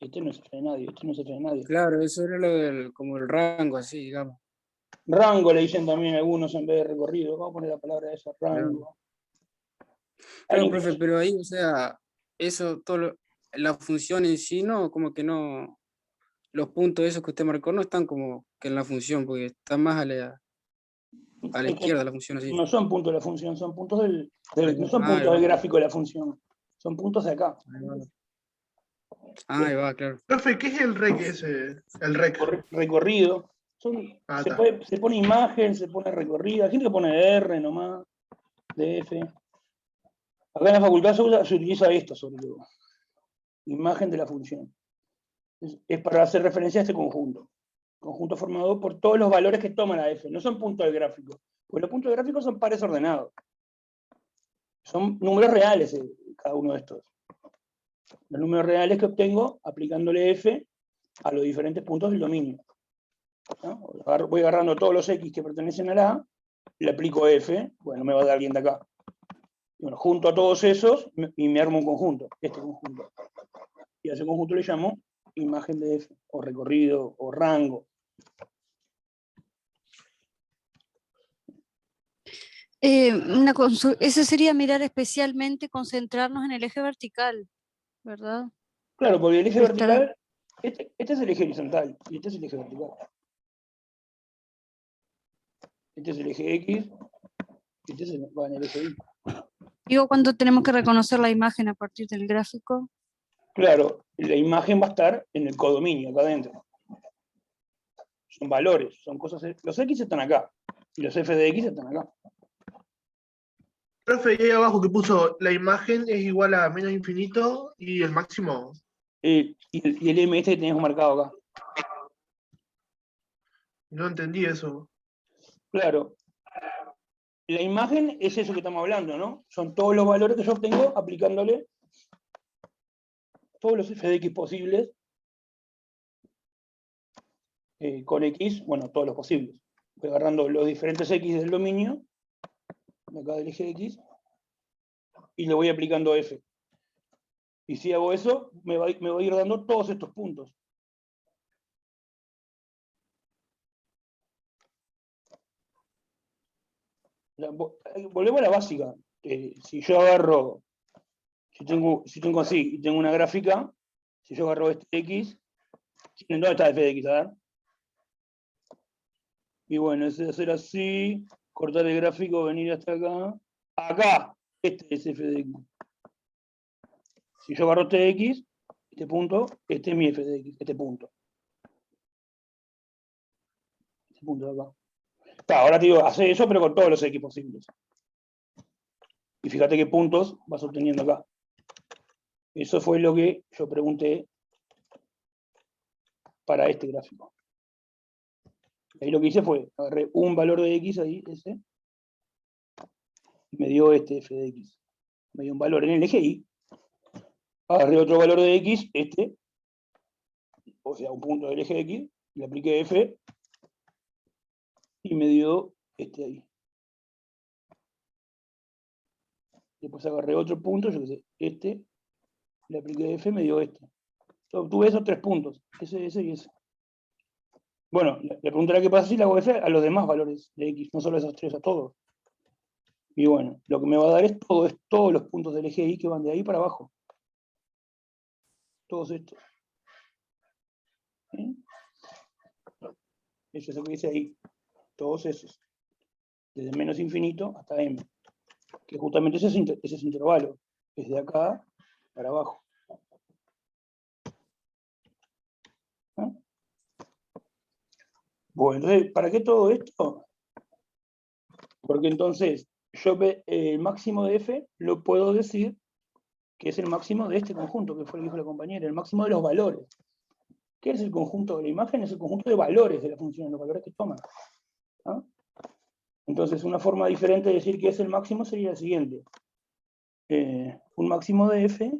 Este no es f de nadie, este no es f de nadie. Claro, eso era lo del, como el rango, así, digamos. Rango le dicen también algunos en vez de recorrido. Vamos a poner la palabra esa, rango. Claro, profe, pero ahí, o sea, eso, la función en sí, no, como que no, los puntos esos que usted marcó no están como que en la función, porque están más a la izquierda de la función así. No son puntos de la función, son puntos no son puntos del gráfico de la función, son puntos de acá. Ahí va, claro. Profe, ¿qué es el rec ese? El rec. Recorrido. Se pone imagen, se pone recorrido. Hay gente que pone R nomás, DF. Acá en la facultad se utiliza esto sobre todo. Imagen de la función. Es para hacer referencia a este conjunto. Conjunto formado por todos los valores que toma la F. No son puntos del gráfico. Porque los puntos del gráfico son pares ordenados. Son números reales cada uno de estos. Los números reales que obtengo aplicándole f a los diferentes puntos del dominio. ¿No? Voy agarrando todos los x que pertenecen a la A, le aplico f, bueno, me va a dar alguien de acá. Y bueno, junto a todos esos y me armo un conjunto, este conjunto. Y a ese conjunto le llamo imagen de f, o recorrido, o rango. Ese sería mirar especialmente, concentrarnos en el eje vertical, ¿verdad? Claro, porque el eje vertical, este es el eje horizontal, y este es el eje vertical. Este es el eje X, y este es va en el eje Y. Digo, ¿cuándo tenemos que reconocer la imagen a partir del gráfico? Claro, la imagen va a estar en el codominio, acá adentro. Son valores, son cosas. Los X están acá, y los f de X están acá. Profe, y ahí abajo que puso la imagen es igual a menos infinito y el máximo. Y el M este que teníamos marcado acá. No entendí eso. Claro. La imagen es eso que estamos hablando, ¿no? Son todos los valores que yo obtengo aplicándole todos los f de X posibles con X, bueno, todos los posibles. Voy agarrando los diferentes X del dominio, de acá del eje X, y le voy aplicando f. Y si hago eso, me va a ir dando todos estos puntos. Volvemos a la básica. Si yo agarro, si tengo así, y tengo una gráfica, si yo agarro este X, ¿dónde está f de X? A ver. Y bueno, es hacer así, cortar el gráfico, venir hasta acá. Acá, este es f de X. Si yo agarro este X, este punto, este es mi f de X, este punto. Este punto de acá. Ahora te digo, hace eso, pero con todos los X posibles. Y fíjate qué puntos vas obteniendo acá. Eso fue lo que yo pregunté para este gráfico. Ahí lo que hice fue, agarré un valor de X ahí, ese, y me dio este f de X. Me dio un valor en el eje Y. Agarré otro valor de X, este, o sea, un punto del eje X, le apliqué f, y me dio este ahí. Después agarré otro punto, yo qué sé, este, le apliqué f, me dio este. Yo obtuve esos 3 puntos, ese y ese. Bueno, le preguntaré qué pasa si le hago f a los demás valores de X, no solo a esos 3, a todos. Y bueno, lo que me va a dar es todos los puntos del eje Y que van de ahí para abajo. Todos estos. ¿Sí? Eso es lo que dice ahí. Todos esos. Desde menos infinito hasta m. Que justamente ese es intervalo. Es de acá para abajo. ¿Ah? Bueno, entonces, ¿para qué todo esto? Porque entonces, yo el máximo de f lo puedo decir que es el máximo de este conjunto, que fue lo que dijo la compañera, el máximo de los valores. ¿Qué es el conjunto de la imagen? Es el conjunto de valores de la función, los valores que toman. ¿Ah? Entonces, una forma diferente de decir que es el máximo sería la siguiente. Un máximo de f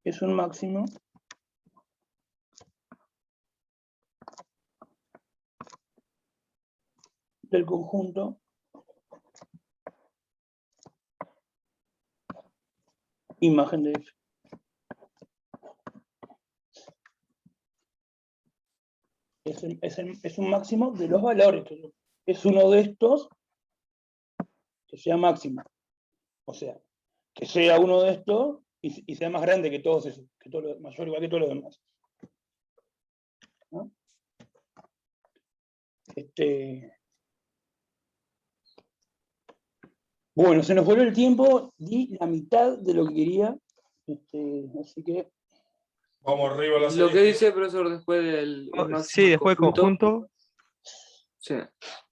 es un máximo del conjunto imagen de f. Es un máximo de los valores. Es uno de estos que sea máximo. O sea, que sea uno de estos y sea más grande que todos esos, que todo lo, mayor igual que todos los demás. ¿No? Bueno, se nos volvió el tiempo, di la mitad de lo que quería, así que... Vamos arriba a la Lo que dice el profesor después del máximo Sí, después del conjunto. Sí.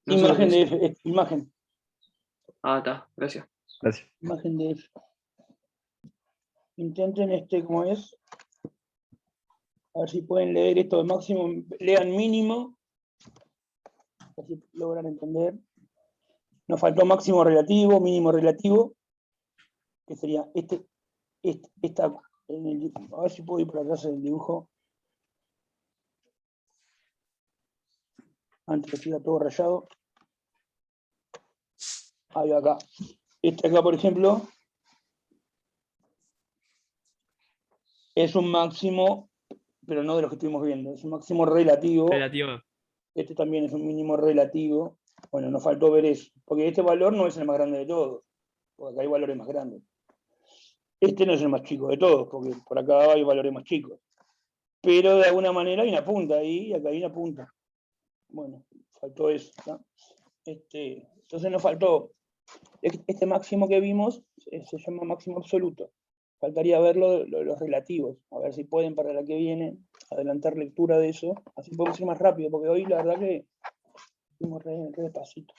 Imagen de F, imagen. Ah, está, gracias. Gracias. Imagen de F. Intenten ¿cómo es? A ver si pueden leer esto de máximo, lean mínimo así logran entender. Nos faltó máximo relativo, mínimo relativo, que sería esta, a ver si puedo ir por atrás en el dibujo. Antes que siga todo rayado. Ahí acá. Este acá, por ejemplo, es un máximo, pero no de los que estuvimos viendo, es un máximo relativo. Relativo. Este también es un mínimo relativo. Bueno, nos faltó ver eso, porque este valor no es el más grande de todos, porque acá hay valores más grandes. Este no es el más chico de todos, porque por acá hay valores más chicos. Pero de alguna manera hay una punta ahí, y acá hay una punta. Bueno, faltó eso, ¿no? Entonces nos faltó, este máximo que vimos se llama máximo absoluto. Faltaría ver los relativos, a ver si pueden para la que viene adelantar lectura de eso, así podemos ir más rápido, porque hoy la verdad que fuimos re despacito.